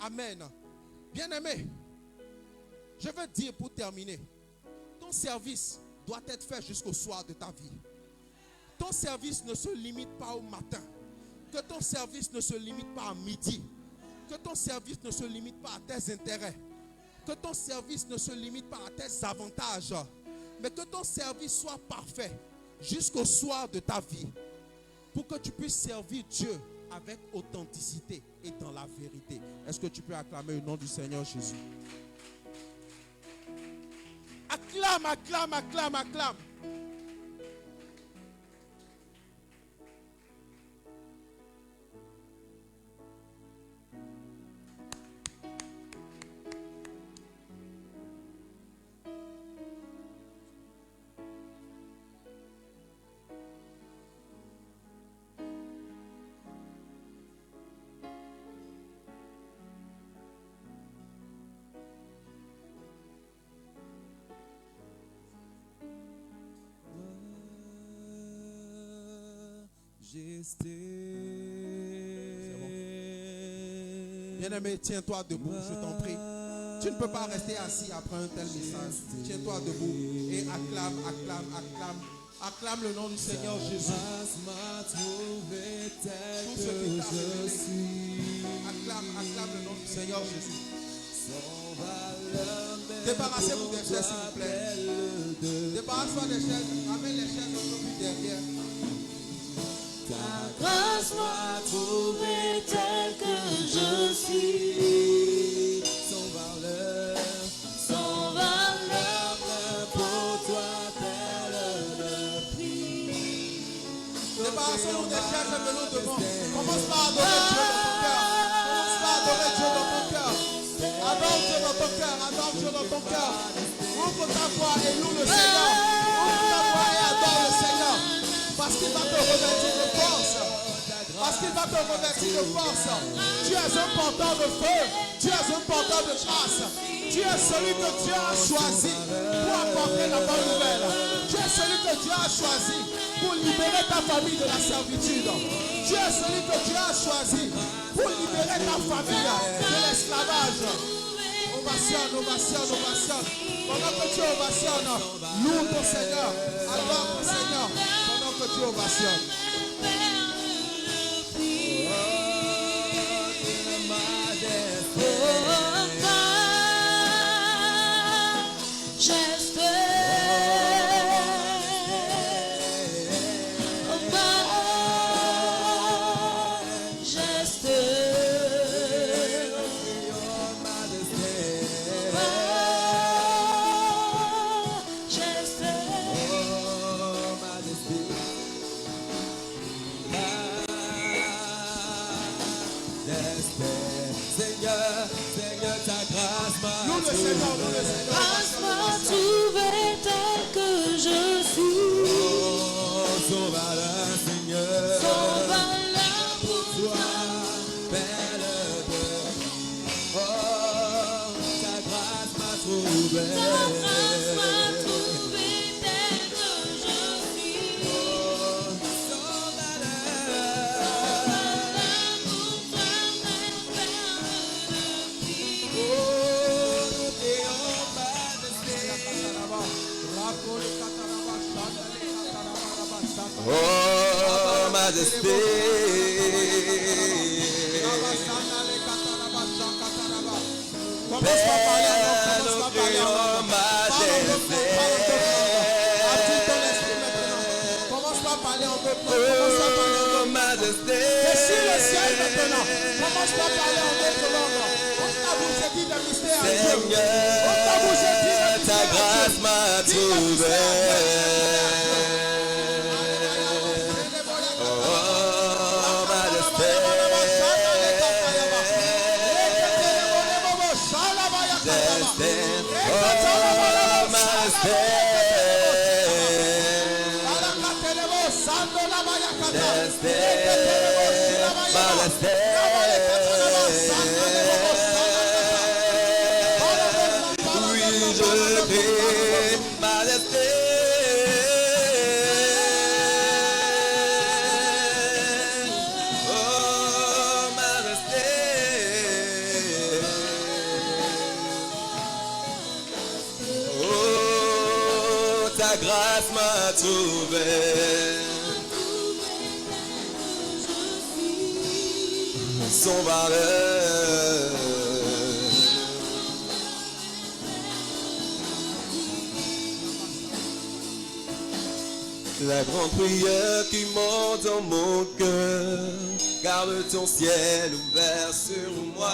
Amen. Bien-aimé, je veux dire pour terminer, ton service doit être fait jusqu'au soir de ta vie. Ton service ne se limite pas au matin. Que ton service ne se limite pas à midi. Que ton service ne se limite pas à tes intérêts. Que ton service ne se limite pas à tes avantages. Mais que ton service soit parfait jusqu'au soir de ta vie. Pour que tu puisses servir Dieu avec authenticité et dans la vérité. Est-ce que tu peux acclamer le nom du Seigneur Jésus? Acclame, acclame, acclame, acclame. Bien-aimé, tiens-toi debout, je t'en prie. Tu ne peux pas rester assis après un tel message. Tiens-toi debout et acclame, acclame, acclame. Acclame le nom du Seigneur Jésus. Tout ce qui t'a révélé. Acclame, acclame le nom du Seigneur Jésus. Débarrassez-vous des chaises, s'il vous plaît. Débarrasse-toi des chaises. Ramène les chaises un peu plus derrière. Ta grâce m'a trouvé tel que je suis. Sans valeur, pour toi tel le prix. Débarrassons-nous des chaises et venons devant. Commence par adorer Dieu dans ton cœur. Commence par adorer Dieu dans ton cœur. Adore Dieu dans ton cœur. Adore Dieu dans ton cœur. Ouvre ta voix et loue le Seigneur. Ouvre ta voix et adore le Seigneur. Parce qu'il va te revêtir de force. Parce qu'il va te revêtir de force. Tu es un porteur de feu. Tu es un porteur de grâce. Tu es celui que Dieu a choisi pour apporter la bonne nouvelle. Tu es celui que Dieu a choisi pour libérer ta famille de la servitude. Tu es celui que Dieu a choisi pour libérer ta famille de l'esclavage. Ovationne, ovationne, ovationne. Pendant que tu ovationnes, loue ton Seigneur. Adore ton Seigneur. Pendant que tu ovationnes. Grâce m'a trouvé tel que je suis. Sans valeur, Seigneur. Sans valeur pour toi. Belle demeure. Oh, ta grâce m'a trouvé. Ta grâce m'a trouvé tel que je suis. Oh, sans valeur. Pour toi, belle perle de prix. Oh, oh, majesté. Commence par parler en majesté. Commence par parler en d'autres langues. Oh, majesté. Dessus le ciel maintenant. Commence par parler en d'autres langues. On t'a bougé dit de mystère à Dieu. On t'a bougé dit de mystère à Dieu. Ta grâce m'a trouvé. Oui, je prie, majesté. Oh, majesté. Oh, ta grâce m'a trouvé. Sans valeur. La grande prière qui monte dans mon cœur, garde ton ciel ouvert sur moi,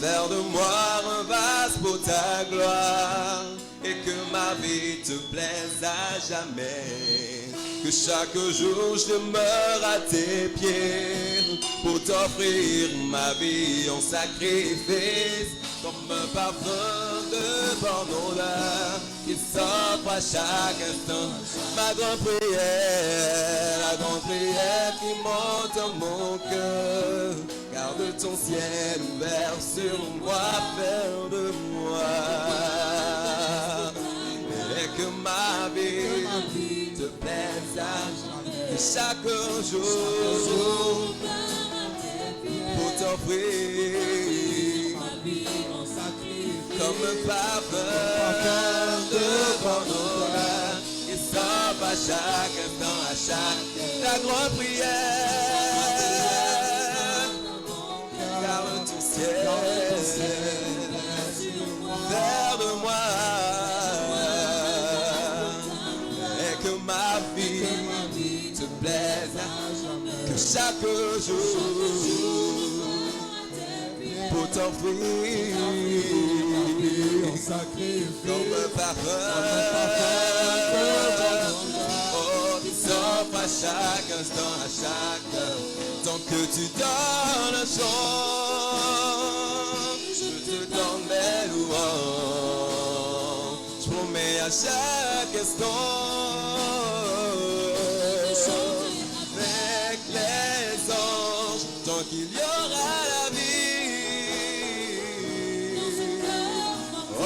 faire de moi un vase pour ta gloire, et que ma vie te plaise à jamais. Que chaque jour je demeure à tes pieds pour t'offrir ma vie en sacrifice, comme un parfum de bonne odeur qui s'offre à chaque instant. Ma grande prière, la grande prière qui monte dans mon cœur, garde ton ciel ouvert sur moi, faire de moi, et que ma vie te plaise à jamais. Chaque jour pour t'offrir comme un parfum de bonne odeur qui s'offre à chaque instant, à chaque ta grande prière. Garde ton ciel. chaque jour pour t'offrir comme un parfum. Oh, tu s'offres à chaque instant, à chaque heure. Tant que tu donnes un chant, je te donne mes louanges. Je promets à chaque instant, avec les anges, tant qu'il y aura la vie. Oh,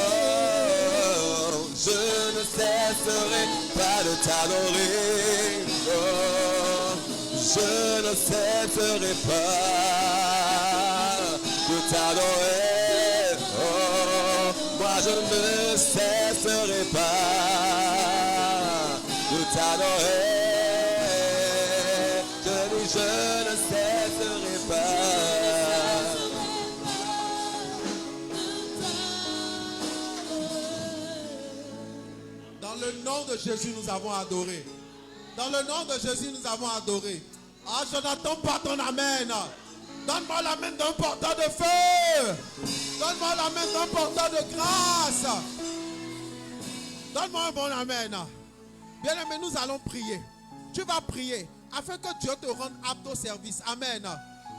je ne cesserai pas de t'adorer. Oh, je ne cesserai pas de t'adorer. Oh, moi je ne cesserai pas de t'adorer. Je dis je ne cesserai pas. Dans le nom de Jésus, nous avons adoré. Dans le nom de Jésus, nous avons adoré. Ah, je n'entends pas ton amen. Donne-moi l'amen d'un porteur de feu. Donne-moi l'amen d'un porteur de grâce. Donne-moi un bon amen. Bien-aimé, nous allons prier. Tu vas prier afin que Dieu te rende apte au service. Amen.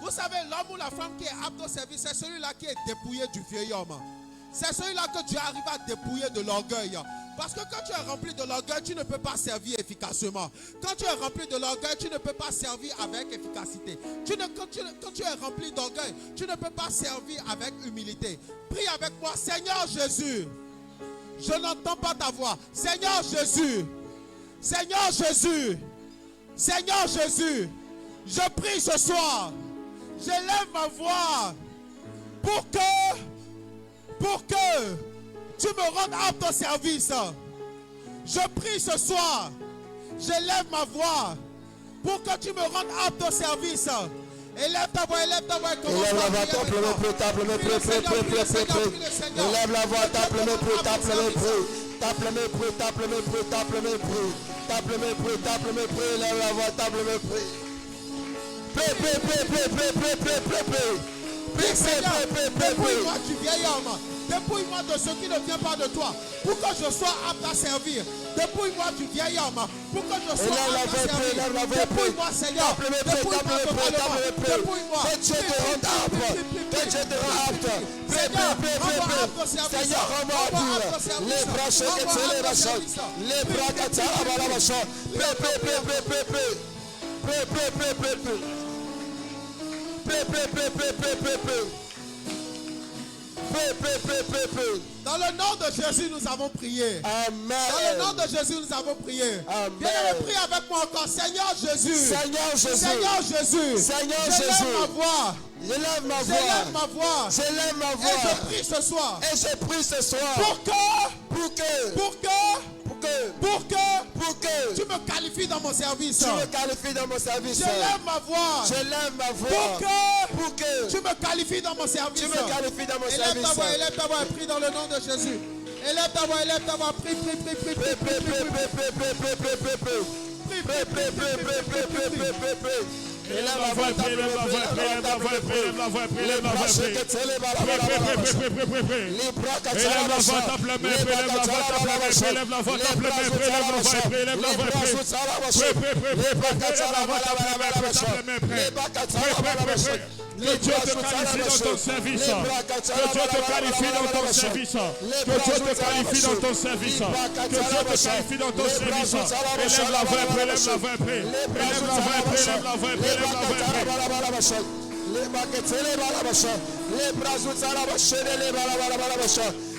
Vous savez, l'homme ou la femme qui est apte au service, c'est celui-là qui est dépouillé du vieil homme. C'est celui-là que Dieu arrive à dépouiller de l'orgueil. Parce que quand tu es rempli de l'orgueil, tu ne peux pas servir efficacement. Quand tu es rempli de l'orgueil, tu ne peux pas servir avec efficacité. Quand tu es rempli d'orgueil, tu ne peux pas servir avec humilité. Prie avec moi, Seigneur Jésus. Je n'entends pas ta voix. Seigneur Jésus. Seigneur Jésus. Seigneur Jésus. Je prie ce soir. J'élève ma voix pour que tu me rendes apte au service. Je prie ce soir. J'élève ma voix pour que tu me rendes apte au service. Élève ta voix, élève ta voix. Élève la voix, tape le mépris, tape le mépris, élève la voix, tape le mépris, tape le mépris, tape le mépris, tape le mépris, tape le mépris, tape le mépris, tape le mépris, élève la voix, tape le mépris. Dépouille-moi du vieil homme. Dépouille-moi de ce qui ne vient pas de toi. Pour que je sois apte à servir. Dépouille-moi du vieil homme. Pour que je sois apte à servir. Dépouille-moi, Seigneur. Dépouille-moi totalement. Dépouille-moi. Que Dieu te rende apte. Que Dieu te rende apte. Seigneur, rends-moi apte au service. Seigneur, rends-moi apte. Les bras checkés, les bras. Les bras katara balabasha. Dans le nom de Jésus, nous avons prié. Amen. Dans le nom de Jésus, nous avons prié. Amen. Bien-aimé, prie avec moi encore. Seigneur Jésus. Seigneur Jésus. Seigneur Jésus. Seigneur J'élève Jésus. ma voix. J'élève ma voix. J'élève ma voix. J'élève ma Et voix. je prie ce soir. Et je prie ce soir. Pour que tu me qualifies dans mon service. Tu me qualifies dans mon service. J'élève ma voix. J'élève ma voix. Pour que tu me qualifies dans mon service. Tu me qualifies dans mon service. Élève ta voix, prie dans le nom de Jésus. Élève ta voix, prie. Élève la voix, élève la voix, élève la voix, élève la voix, élève la voix, élève la voix, tape la main, élève la voix, tape la main, élève la voix, tape la main, élève la voix, élève la voix, que Dieu te qualifie dans ton service. Que Dieu te qualifie dans ton service. Que Dieu te qualifie dans ton service. Que Dieu te qualifie dans ton service. Élève la voix, élève la voix, élève la voix, élève la voix, élève la voix.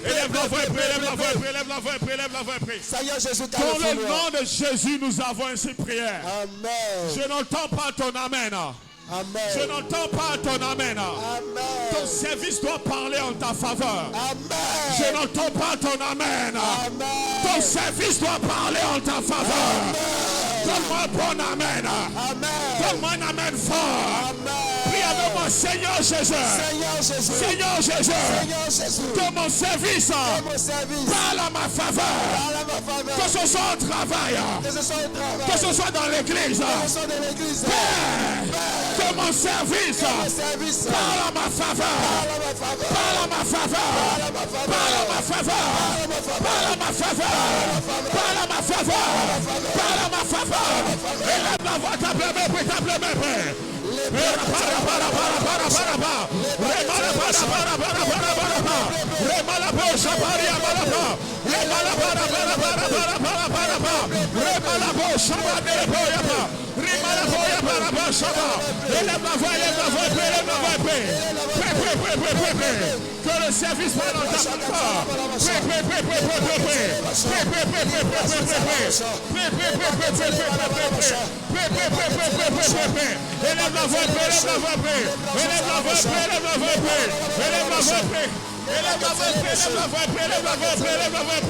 Élève la voix, élève la voix, élève la voix, élève la voix. Seigneur Jésus, Dans le nom de Jésus, nous avons ainsi prié. Amen. Je n'entends pas ton amen. Amen. Je n'entends pas ton amen. Amen. Ton service doit parler en ta faveur. Amen. Je n'entends pas ton amen. Amen. Ton service doit parler en ta faveur. Donne-moi un bon amen. Amen. Donne-moi un amen fort. Amen. Prie avec moi, Seigneur Jésus. Seigneur Jésus. Seigneur Jésus. Seigneur Jésus. Que mon service Mon service. parle à ma faveur. Parle à ma faveur. Que ce soit au travail. Que ce soit au travail. Que ce soit dans l'église. Que ce soit dans l'église. Père, Que mon service parle en ma faveur. Parle en ma faveur. Parle en ma faveur. Parle en ma faveur. Parle en ma faveur. Parle en ma faveur. Élève la voix, tape les mains, tape les mains. Que le service soit dans ta corps. Élève la voix, élève la voix, élève la voix, élève la voix, élève la voix, élève la voix, élève la voix, élève la voix, élève la voix,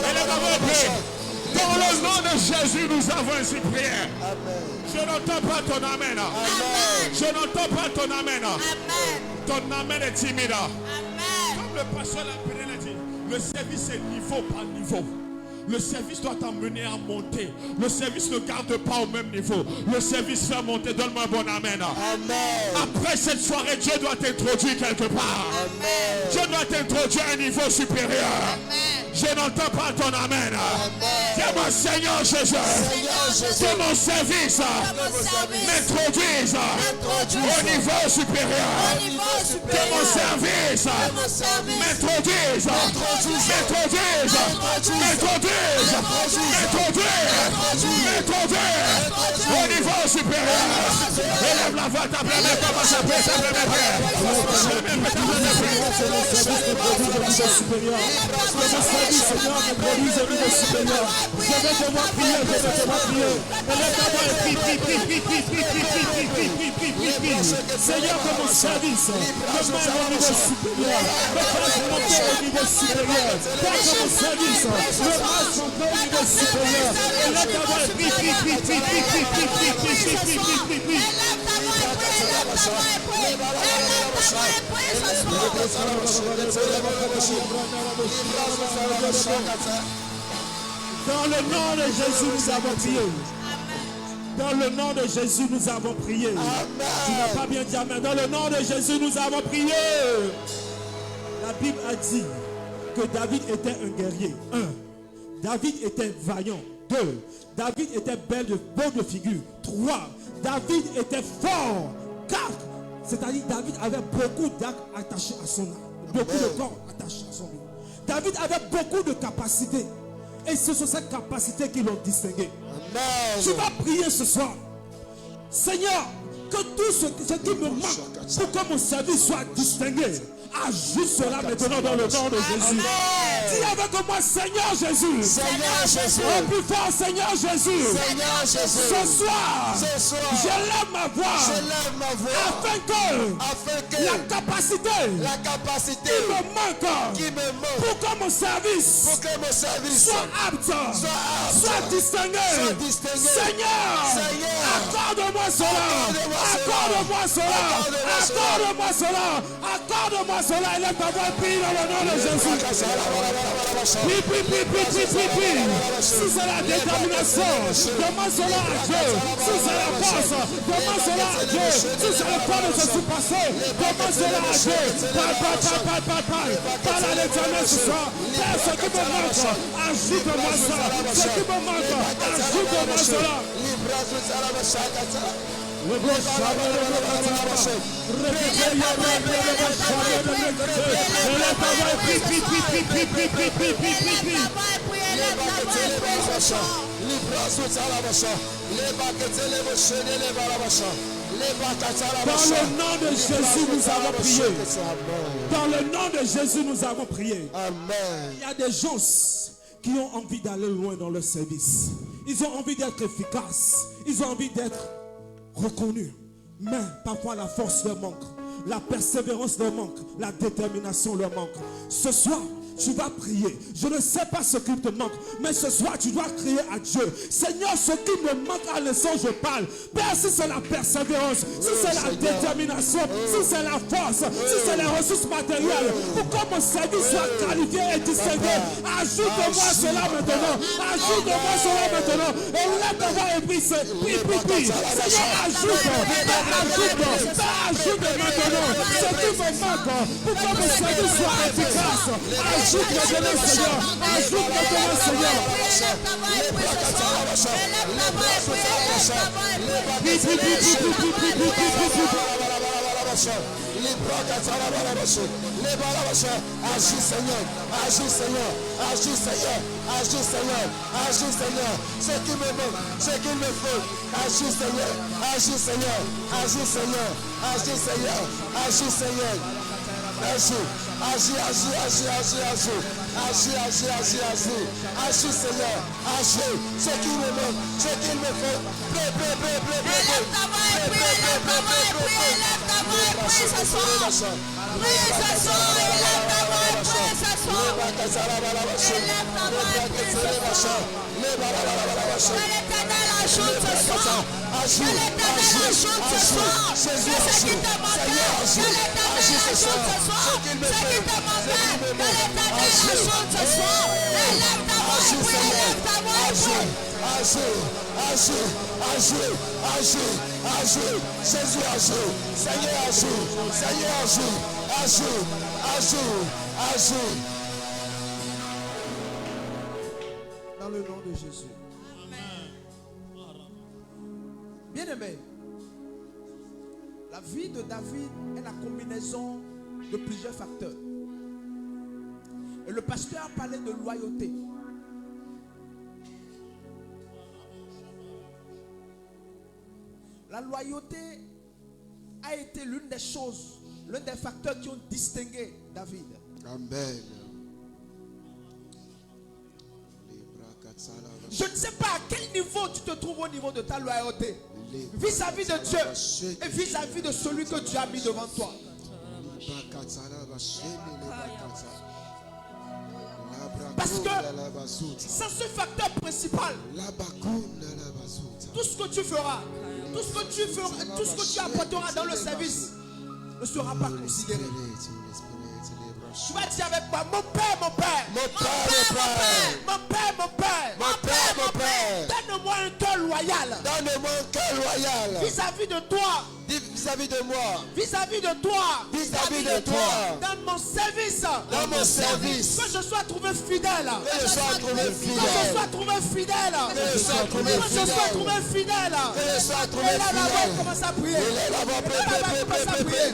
élève la voix. Dans le nom de Jésus, nous avons ainsi prié. Je n'entends pas ton amen. Je n'entends pas ton amen. Ton amen est timide. Comme le pasteur l'a dit, le service est niveau par niveau. Le service doit t'emmener à monter. Le service ne garde pas au même niveau. Le service fait monter. Donne-moi un bon amen. Après cette soirée, Dieu doit t'introduire quelque part. Dieu doit t'introduire à un niveau supérieur. Je n'entends pas ton amen. Dis-moi, Seigneur Jésus, que mon service m'introduise au niveau supérieur. Que mon service m'introduise. Au niveau supérieur. Élève la voix, tape les mains, commence à prier, tape les mains. Seigneur, me produise au niveau supérieur. Je vais devoir prier, je vais devoir prier. Élève ta voix et prie. Seigneur, que mon service me mène au niveau supérieur. Me fasse monter au niveau supérieur. Pas que mon service me fasse monter au niveau supérieur. Élève ta voix et prie. Dans le nom de Jésus, nous avons prié. Dans le nom de Jésus, nous avons prié. Tu n'as pas bien dit amen. Dans le nom de Jésus, nous avons prié. La Bible a dit que David était un guerrier. 1. David était vaillant. 2. David était beau de figure. 3. David était fort. 4. C'est-à-dire David avait beaucoup d'arcs attachés à son âme. Beaucoup de corps attachés à son âme. David avait beaucoup de capacités. Et ce sont ces capacités qui l'ont distingué. Tu vas prier ce soir. Seigneur, que tout ce qui me manque pour que mon service soit distingué, ajoute cela maintenant dans le nom de Jésus. Dis avec moi, Seigneur Jésus. Seigneur Jésus. Au plus fort, Seigneur Jésus. Seigneur Jésus. Ce soir, je lève ma voix. Afin que la capacité qui me manque pour que mon service soit apte, soit distingué. Seigneur, accorde-moi cela. Accorde-moi cela. Accorde-moi cela. Accorde-moi cela. Et lève ta voix et prie dans le nom de Jésus. Prie. Si c'est la détermination, demande cela à Dieu. Si c'est la force, demande cela à Dieu. Si c'est le temps de se surpasser, demande cela à Dieu. Parle à l'Éternel ce soir. Père, ce qui me manque, ajoute-moi ça. Ce qui me manque, ajoute-moi cela. Dans le nom de Jésus, nous avons prié. Dans le nom de Jésus, nous avons prié. Amen. Il y a des gens qui ont envie d'aller loin dans leur service. Ils ont envie d'être efficaces. Ils ont envie d'être reconnus. Mais parfois la force leur manque. La persévérance leur manque. La détermination leur manque. Ce soir, tu vas prier. Je ne sais pas ce qui te manque, mais ce soir, tu dois crier à Dieu. Seigneur, ce qui me manque à l'instant, je parle. Père, si c'est la persévérance, si c'est la détermination, si c'est la force, si c'est les ressources matérielles, pour que mon service soit qualifié et distingué, ajoute-moi cela maintenant. Ajoute-moi cela maintenant. Et lève ta voix et prie. Prie. Seigneur, ajoute maintenant ce qui me manque pour que mon service soit efficace. Ajoute maintenant, Seigneur. Ajoute maintenant, Seigneur. Agis Seigneur, agis Seigneur, agis Seigneur, agis Seigneur, agis Seigneur. Ce qui me manque, ce qu'il me faut, agis Seigneur, agis Seigneur, agis Seigneur, agis Seigneur, agis Seigneur. Agis, agis, agis, agis, agis, agis, agis, agis, agis, agis, agis Seigneur, agis, ce qui me manque, ce qu'il me faut, prie, prie, prie, prie, prie, Élève ta voix et prie, élève ta voix et prie, élève ta voix et prie ce soir. Prie ce soir, élève ta voix et prie ce soir. Élève ta voix et prie ce soir. Que l'Éternel ajoute ce soir. Que l'Éternel ajoute ce soir. C'est ce qui te manquait. Que l'Éternel ajoute ce soir. Ce qui te manquait. Que l'Éternel ajoute ce soir. Élève ta voix et prie, élève ta voix et prie. Agis, agis, agis, agis, Jésus agis, Seigneur agis, Seigneur agis, agis, agis, agis. Dans le nom de Jésus. Bien-aimé, la vie de David est la combinaison de plusieurs facteurs. Et le pasteur parlait de loyauté. La loyauté a été l'une des choses, l'un des facteurs qui ont distingué David. Amen. Je ne sais pas à quel niveau tu te trouves au niveau de ta loyauté vis-à-vis de Dieu et vis-à-vis de celui que Dieu a mis devant toi. Parce que c'est ce facteur principal. Tout ce que tu feras, tout ce que tu apporteras dans le service ne sera pas considéré. Tu vas dire avec moi, mon Père, mon Père, Mon Père, mon Père, mon Père, mon Père, mon Père, donne-moi un cœur loyal donne-moi un cœur loyal vis-à-vis de toi, vis-à-vis de moi, vis-à-vis de toi, vis-à-vis de toi, dans mon service, dans mon service, que je sois trouvé fidèle, que je sois trouvé que je fidèle, sois trouvé fidèle, que je sois trouvé que je sois fidèle, trouvé fidèle. que je sois trouvé Et là, la voix fidèle. commence à prier. Et là, la voix, Et là, la voix commence à prier.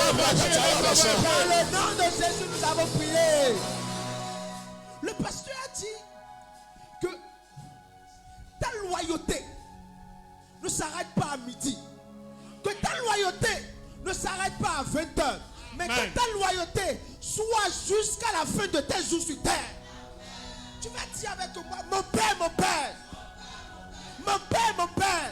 Dans le nom de Jésus, nous avons prié. Le pasteur a dit que ta loyauté ne s'arrête pas à midi. Que ta loyauté ne s'arrête pas à 20h. Mais que ta loyauté soit jusqu'à la fin de tes jours sur terre. Tu vas dire avec moi, mon Père, mon Père. Mon Père, mon Père.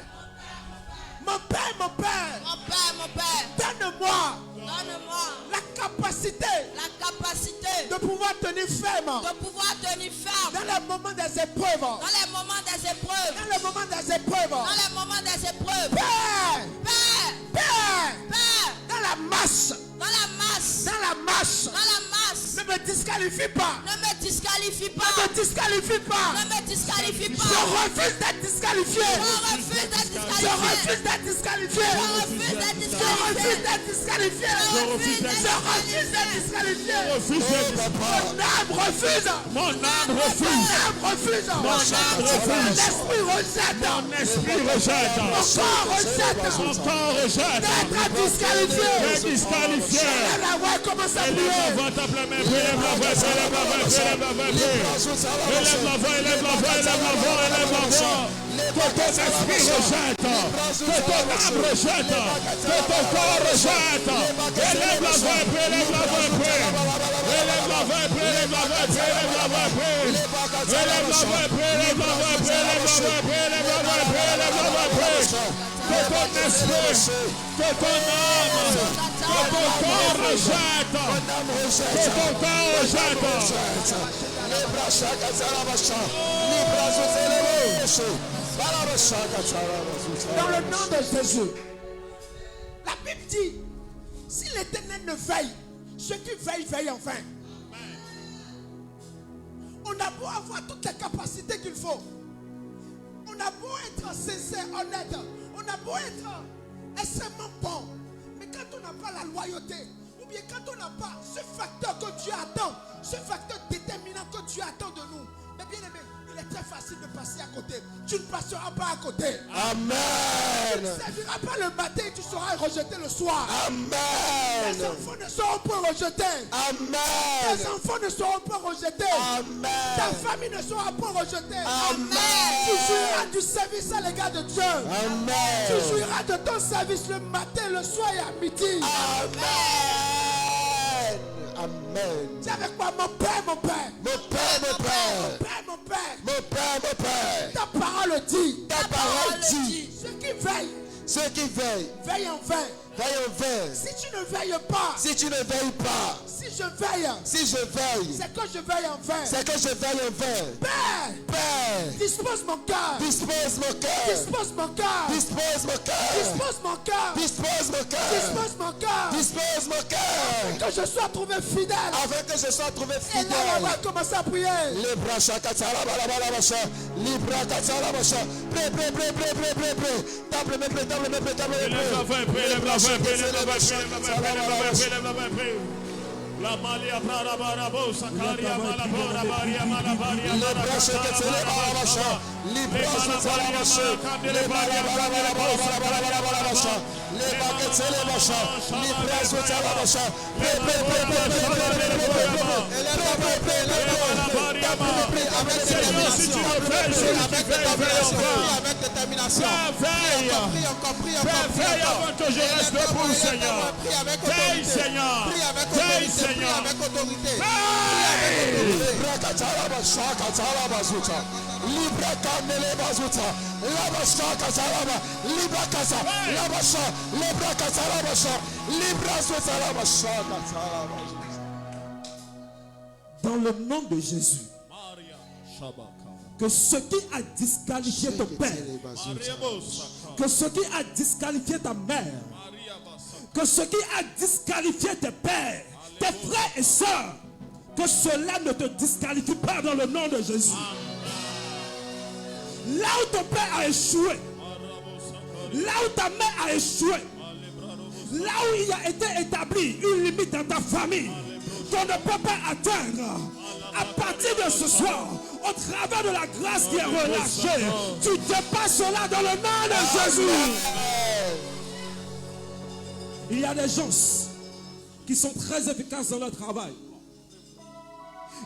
Mon Père, mon Père. Mon Père, mon Père, Donne-moi donne-moi la capacité la capacité de pouvoir tenir ferme de pouvoir tenir ferme dans les moments des épreuves. dans les moments des épreuves. Dans les moments des épreuves. Dans les moments des épreuves. Père, Père, Père, Père, dans la marche, dans la masse, dans la marche, dans la masse, ne me disqualifie pas. ne me disqualifie pas. Ne me disqualifie pas. Ne me disqualifie Je pas. refuse d'être disqualifié. Je refuse d'être disqualifié. Je refuse d'être disqualifié. Je refuse d'être disqualifié. Je refuse d'être disqualifié. Mon âme refuse. Mon âme refuse. L'esprit rejette. Mon esprit rejette. Mon corps rejette. D'être disqualifié. Disqualifié. La voix commence à prier. Élève la voix, élève la voix. Que ton esprit rejette, que ton âme rejette, que ton corps rejette. Élève la voix, élève la voix, élève la voix, élève la voix, élève la voix, élève la voix, élève la voix, élève la voix, élève la voix, élève la voix. Que ton esprit, que ton âme, que ton corps rejette, que ton corps rejette. Dans le nom de Jésus. La Bible dit, si l'Éternel ne veille, ceux qui veillent, veillent en vain. On a beau avoir toutes les capacités qu'il faut. On a beau être sincère, honnête. On a beau être extrêmement bon. Mais quand on n'a pas la loyauté, ou bien quand on n'a pas ce facteur que Dieu attend, ce facteur déterminant que Dieu attend de nous, mais bien aimé, il est très facile de passer à côté. Tu ne passeras pas à côté. Amen. Tu ne serviras pas le matin et tu seras rejeté le soir. Amen. Les enfants ne seront pas rejetés. Amen. Les enfants ne seront pas rejetés. Amen. Ta famille ne sera pas rejetée. Amen. Tu jouiras du service à l'égard de Dieu. Amen. Tu jouiras de ton service le matin, le soir et à midi. Amen. Amen. Dis avec moi, mon Père, mon Père. Mon Père, mon Père. Mon Père, mon Père. Mon Père, mon Père. Ta parole dit. Ta parole dit. Ceux qui veillent, Ceux qui veillent, veillent en vain. veillent en vain. Si tu ne veilles pas, Si tu ne veilles pas, si je veille, si je veille, c'est que je veille en vain. c'est que je veille en vain. Père, Père, dispose mon cœur. dispose mon cœur. Dispose mon cœur. Dispose mon cœur. Dispose mon cœur. Dispose mon cœur. Dispose mon cœur. Dispose mon cœur. Que je sois trouvé fidèle. Afin que je sois trouvé Et là, on va fidèle. commencer à prier. Libra shakatala balabalabasha. Libra katala basha. Pray, pray, pray, pray, pray, pray, pray. Table me, pray, table me, pray, table me, Élève la voix, pray. élève la voix, élève la voix, élève la voix, élève la voix, élève la voix. La malia para barabo sakaria malabora baria malabaria Libra shakatala balabasha. Libra shakatala basha. Libra balabalabasha. Libra katala basha. Libra shakatala basha. Pray, pray, pray, pray, pray, pray, pray, pray, pray, Seigneur, si tu me fais, avec détermination. veille avant que je reste debout, Seigneur. Veille, Seigneur. Veille, Seigneur. Avec autorité. Libra katala basha katala bazuta. Libra kamele bazuta. La basha katala ba. Libra kasa. La basha. Libra katala basha. Libra zuta la basha katala bazuta. Dans le nom de Jésus, que ce qui a disqualifié ton père, que ce qui a disqualifié ta mère, que ce qui a disqualifié tes pères, tes frères et sœurs, que cela ne te disqualifie pas dans le nom de Jésus. Là où ton père a échoué, là où ta mère a échoué, là où il a été établi une limite dans ta famille qu'on ne peut pas atteindre, à partir de ce soir, au travers de la grâce qui est relâchée, tu dépasses cela dans le nom de Jésus. Il y a des gens qui sont très efficaces dans leur travail.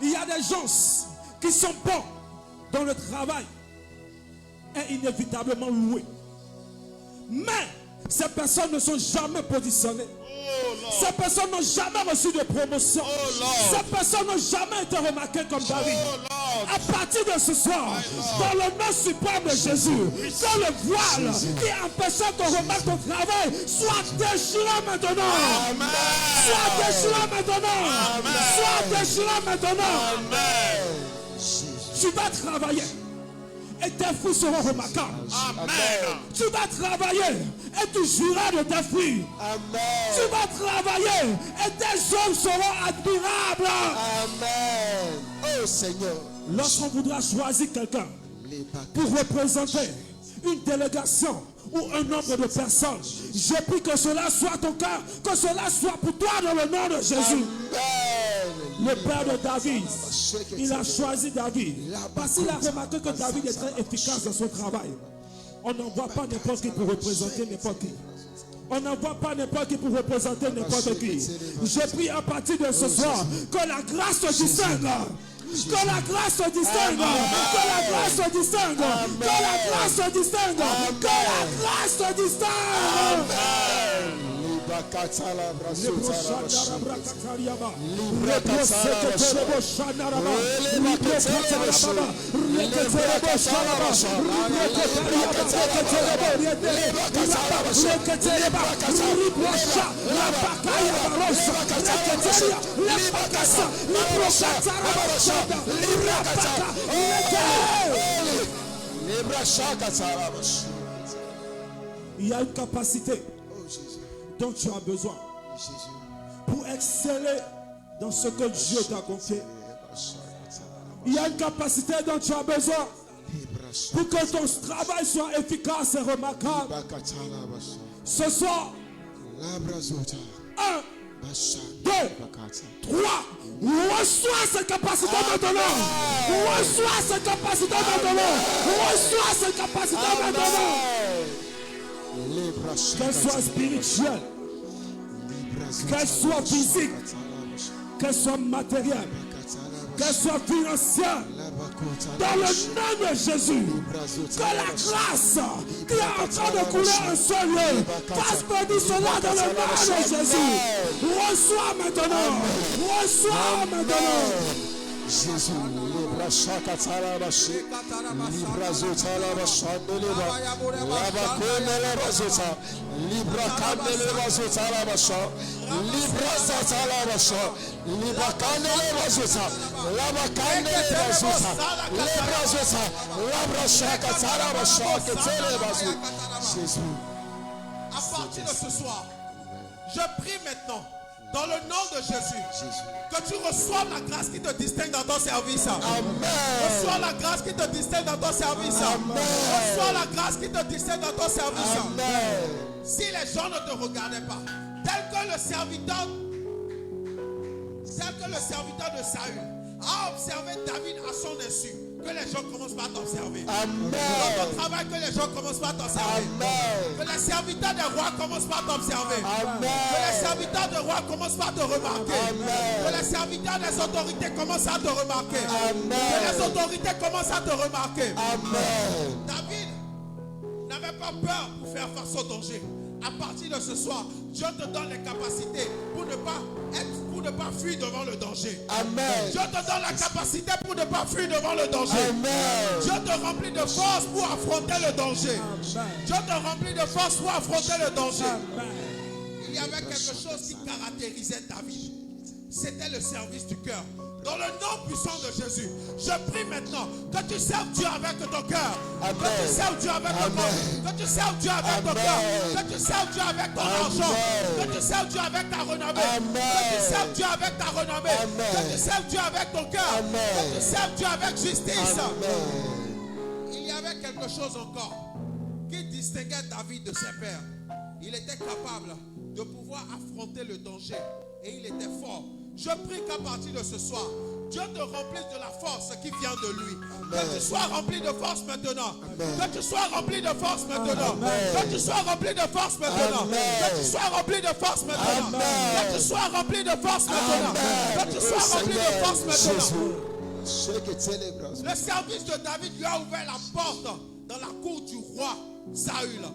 Il y a des gens qui sont bons dans le travail et inévitablement loués. Mais ces personnes ne sont jamais positionnées. Ces personnes n'ont jamais reçu de promotion. Ces personnes n'ont jamais été remarquées comme David. À partir de ce soir, dans le nom suprême de Jésus, que le voile qui empêchait qu'on remarque ton travail soit déchiré maintenant. Soit déchiré maintenant. Soit déchiré maintenant. Tu vas travailler et tes fruits seront remarquables. Amen. Tu vas travailler et tu jouiras de tes fruits. Amen. Tu vas travailler et tes hommes seront admirables. Amen. Oh Seigneur. Lorsqu'on voudra choisir quelqu'un pour représenter une délégation ou un nombre de personnes. Je prie que cela soit ton cœur, que cela soit pour toi dans le nom de Jésus. Le père de David, il a choisi David parce qu'il a remarqué que David est très efficace dans son travail. On n'envoie pas n'importe qui pour représenter n'importe qui. On n'envoie pas n'importe qui pour représenter n'importe qui. Je prie à partir de ce soir que la grâce te distingue. Que la grâce te distingue. Que la grâce te distingue. Que la grâce te distingue. Que la grâce te distingue. Il y a une capacité dont tu as besoin pour exceller dans ce que Dieu t'a confié. Il y a une capacité dont tu as besoin pour que ton travail soit efficace et remarquable. Ce soir, 1, 2, 3, reçois cette capacité maintenant. Reçois cette capacité maintenant. Reçois cette capacité maintenant. Qu'elle soit spirituelle, qu'elle soit physique, qu'elle soit matérielle, qu'elle soit financière, dans le nom de Jésus, que la grâce qui est en train de couler un seul lieu fasse venir cela dans le nom de Jésus. Reçois maintenant, reçois maintenant. Jésus, Libra Shaka Talabashi, Libra Zotala Shandeleba, Labakone Lebazota, Libra Candeleba Zotala Basha, Libra Zatala Basha, Libra Candeleba Zota, Labakane Bazota, Libra Zota, Labra Shaka Talabasha, Ketelebazu. Jésus. À partir de ce soir, je prie maintenant, dans le nom de Jésus, que tu reçoives la grâce qui te distingue dans ton service. Amen. Reçois la grâce qui te distingue dans ton service. Amen. Reçois la grâce qui te distingue dans ton service. Amen. Si les gens ne te regardaient pas, tel que le serviteur de Saül a observé David à son insu, que les gens commencent par t'observer. Amen. Dans ton travail, que les gens commencent par t'observer. Amen. Que les serviteurs des rois commencent par t'observer. Amen. Que les serviteurs des rois commencent par te remarquer. Amen. Que les serviteurs des autorités commencent à te remarquer. Amen. Que les autorités commencent à te remarquer. Amen. David n'avait pas peur pour faire face au danger. À partir de ce soir, Dieu te donne les capacités pour ne pas fuir devant le danger. Amen. Dieu te donne la capacité pour ne pas fuir devant le danger. Amen. Dieu te remplit de force pour affronter le danger. Dieu te remplit de force pour affronter le danger. Il y avait quelque chose qui caractérisait David. C'était le service du cœur. Dans le nom puissant de Jésus, je prie maintenant que tu serves Dieu avec ton cœur. Amen. Que tu serves Dieu avec ton corps. Que tu serves Dieu avec ton cœur. Que tu serves Dieu avec ton argent. Que tu serves Dieu avec ta renommée. Amen. Que tu serves Dieu avec ta renommée. Amen. Que tu serves Dieu avec ton cœur. Amen. Que tu serves Dieu avec justice. Amen. Il y avait quelque chose encore qui distinguait David de ses pères. Il était capable de pouvoir affronter le danger et il était fort. Je prie qu'à partir de ce soir, Dieu te remplisse de la force qui vient de lui. Amen. Que tu sois rempli de force maintenant. Amen. Que tu sois rempli de force maintenant. Amen. Que tu sois rempli de force maintenant. Amen. Que tu sois rempli de force maintenant. Amen. Que tu sois rempli de force maintenant. Amen. Que tu sois rempli de force maintenant. Le service de David lui a ouvert la porte dans la cour du roi Saül.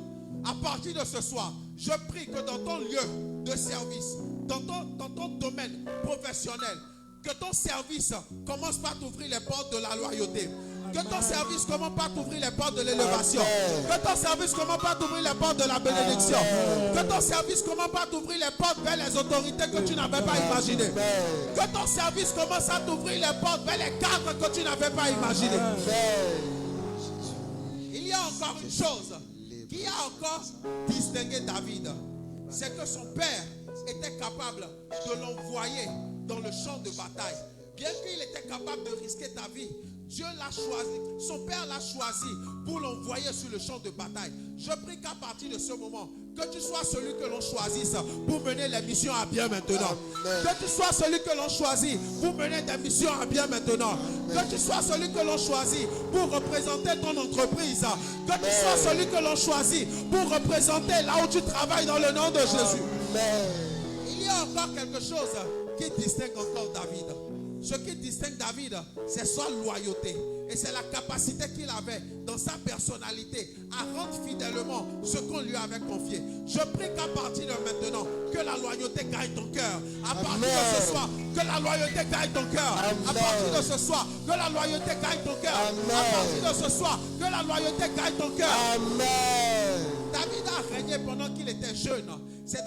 À partir de ce soir, je prie que dans ton lieu de service, dans ton domaine professionnel, que ton service commence par t'ouvrir les portes de la loyauté. Que ton service commence par t'ouvrir les portes de l'élévation. Que ton service commence par t'ouvrir les portes de la bénédiction. Que ton service commence par t'ouvrir les portes vers les autorités que tu n'avais pas imaginées. Que ton service commence à t'ouvrir les portes vers les cadres que tu n'avais pas imaginées. Il y a encore une chose qui a encore distingué David. C'est que son père était capable de l'envoyer dans le champ de bataille. Bien qu'il était capable de risquer ta vie, Dieu l'a choisi, son père l'a choisi pour l'envoyer sur le champ de bataille. Je prie qu'à partir de ce moment, que tu sois celui que l'on choisisse pour mener les missions à bien maintenant. Amen. Que tu sois celui que l'on choisit pour mener des missions à bien maintenant. Amen. Que tu sois celui que l'on choisit pour représenter ton entreprise. Que tu sois celui que l'on choisit pour représenter là où tu travailles dans le nom de Jésus. Amen. Il y a encore quelque chose qui distingue encore David. Ce qui distingue David, c'est sa loyauté. Et c'est la capacité qu'il avait dans sa personnalité à rendre fidèlement ce qu'on lui avait confié. Je prie qu'à partir de maintenant, que la loyauté gagne ton cœur. À partir de ce soir, que la loyauté gagne ton cœur. À partir de ce soir, que la loyauté gagne ton cœur. À partir de ce soir, que la loyauté gagne ton cœur. Amen. David a régné pendant qu'il était jeune. C'est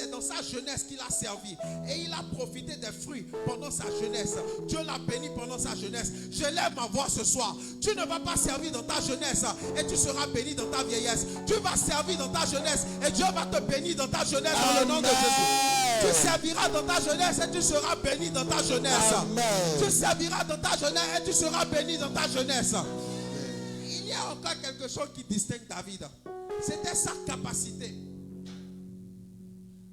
dans sa jeunesse qu'il a servi. Et il a profité des fruits pendant sa jeunesse. Dieu l'a béni pendant sa jeunesse. Je lève ma voix ce soir. Tu ne vas pas servir dans ta jeunesse et tu seras béni dans ta vieillesse. Tu vas servir dans ta jeunesse et Dieu va te bénir dans ta jeunesse dans le nom de Jésus. Tu serviras dans ta jeunesse et tu seras béni dans ta jeunesse. Amen. Tu serviras dans ta jeunesse et tu seras béni dans ta jeunesse. Il y a encore quelque chose qui distingue David. C'était sa capacité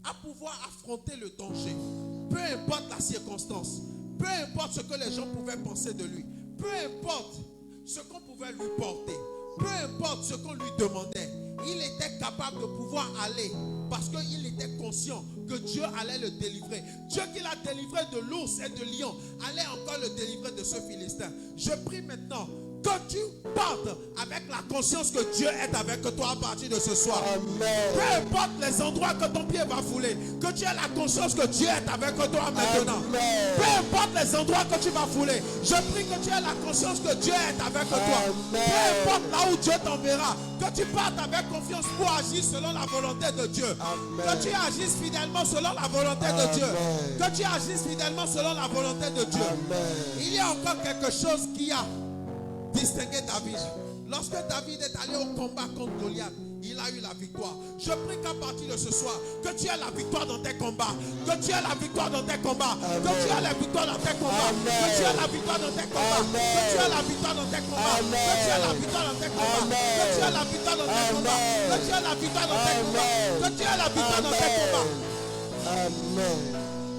à pouvoir affronter le danger. Peu importe la circonstance, peu importe ce que les gens pouvaient penser de lui, peu importe ce qu'on pouvait lui porter, peu importe ce qu'on lui demandait, il était capable de pouvoir aller parce qu'il était conscient que Dieu allait le délivrer. Dieu qui l'a délivré de l'ours et de lion allait encore le délivrer de ce Philistin. Je prie maintenant que tu partes avec la conscience que Dieu est avec toi à partir de ce soir. Amen. Peu importe les endroits que ton pied va fouler, que tu aies la conscience que Dieu est avec toi maintenant. Amen. Peu importe les endroits que tu vas fouler, je prie que tu aies la conscience que Dieu est avec toi. Amen. Peu importe là où Dieu t'enverra, que tu partes avec confiance pour agir selon la volonté de Dieu. Amen. Que tu agisses fidèlement selon la volonté de Dieu. Amen. Que tu agisses fidèlement selon la volonté de Dieu. Amen. Il y a encore quelque chose qui a distingué David. Lorsque David est allé au combat contre Goliath, il a eu la victoire. Je prie qu'à partir de ce soir, que tu aies la victoire dans tes combats. Que tu aies la victoire dans tes combats. Amen. Que tu aies la victoire dans tes combats. Amen. Que tu aies la victoire dans tes combats. Amen. Que tu aies la victoire dans tes combats. Amen. Que tu aies la victoire dans tes combats. Amen. Que tu aies la victoire dans tes combats. Que tu aies la victoire dans tes combats. Que tu aies la victoire dans tes combats. Amen.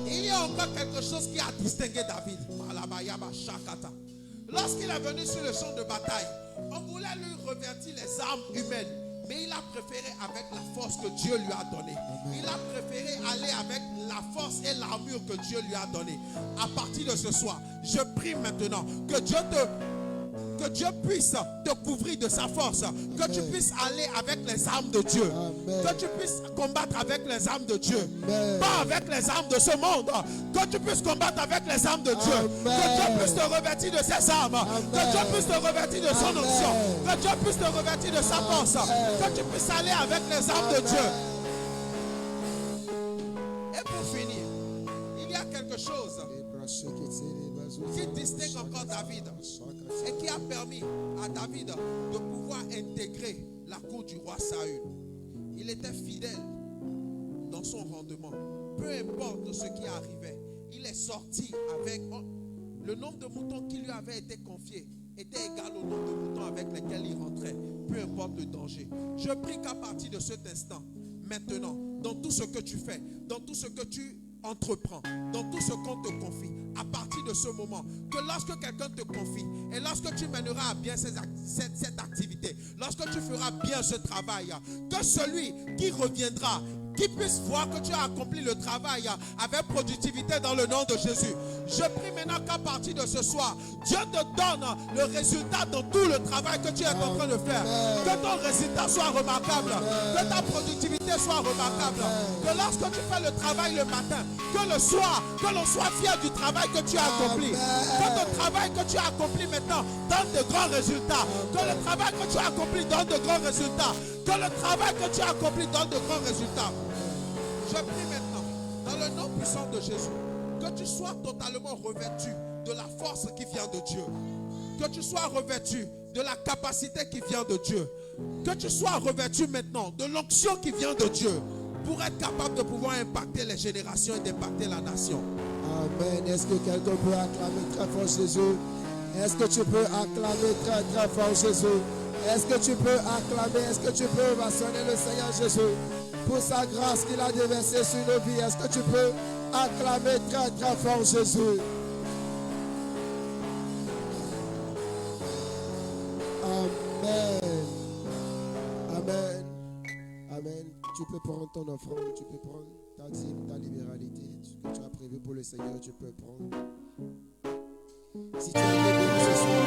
Il y a encore quelque chose qui a distingué David. Lorsqu'il est venu sur le champ de bataille, on voulait lui revêtir les armes humaines, mais il a préféré avec la force que Dieu lui a donnée. Il a préféré aller avec la force et l'armure que Dieu lui a donnée. À partir de ce soir, je prie maintenant que Dieu puisse te couvrir de sa force, que tu puisses aller avec les armes de Dieu, Amen. que tu puisses combattre avec les armes de Dieu, Amen. pas avec les armes de ce monde, que tu puisses combattre avec les armes de Dieu, Amen. que Dieu puisse te revêtir de ses armes, que Dieu puisse te revêtir de son Amen. onction, que Dieu puisse te revêtir de sa force, que tu puisses aller avec les armes de Dieu. Et pour finir, il y a quelque chose qui distingue encore David et qui a permis à David de pouvoir intégrer la cour du roi Saül. Il était fidèle dans son rendement. Peu importe ce qui arrivait, il est sorti avec le nombre de moutons qui lui avait été confié était égal au nombre de moutons avec lesquels il rentrait. Peu importe le danger. Je prie qu'à partir de cet instant, maintenant, dans tout ce que tu fais, dans tout ce que tu entreprends, dans tout ce qu'on te confie, à partir de ce moment, que lorsque quelqu'un te confie et lorsque tu mèneras à bien cette activité, lorsque tu feras bien ce travail, que celui qui reviendra, qui puisse voir que tu as accompli le travail avec productivité dans le nom de Jésus. Je prie maintenant qu'à partir de ce soir, Dieu te donne le résultat dans tout le travail que tu es en train de faire. Que ton résultat soit remarquable, que ta productivité soit remarquable, que lorsque tu fais le travail le matin, que le soir, que l'on soit fier du travail que tu as accompli. Que ton travail que tu as accompli maintenant donne de grands résultats. Que le travail que tu as accompli donne de grands résultats. Que le travail que tu as accompli donne de grands résultats. Je prie maintenant, dans le nom puissant de Jésus, que tu sois totalement revêtu de la force qui vient de Dieu. Que tu sois revêtu de la capacité qui vient de Dieu. Que tu sois revêtu maintenant de l'onction qui vient de Dieu pour être capable de pouvoir impacter les générations et d'impacter la nation. Amen. Est-ce que quelqu'un peut acclamer très fort Jésus? Est-ce que tu peux acclamer très très fort Jésus? Est-ce que tu peux acclamer? Est-ce que tu peux ovationner le Seigneur Jésus pour sa grâce qu'il a déversée sur nos vies? Est-ce que tu peux acclamer très très fort Jésus? Amen. Amen. Amen. Tu peux prendre ton offrande, tu peux prendre ta dîme, ta libéralité, ce que tu as prévu pour le Seigneur, tu peux prendre. Si tu as été béni ce soir,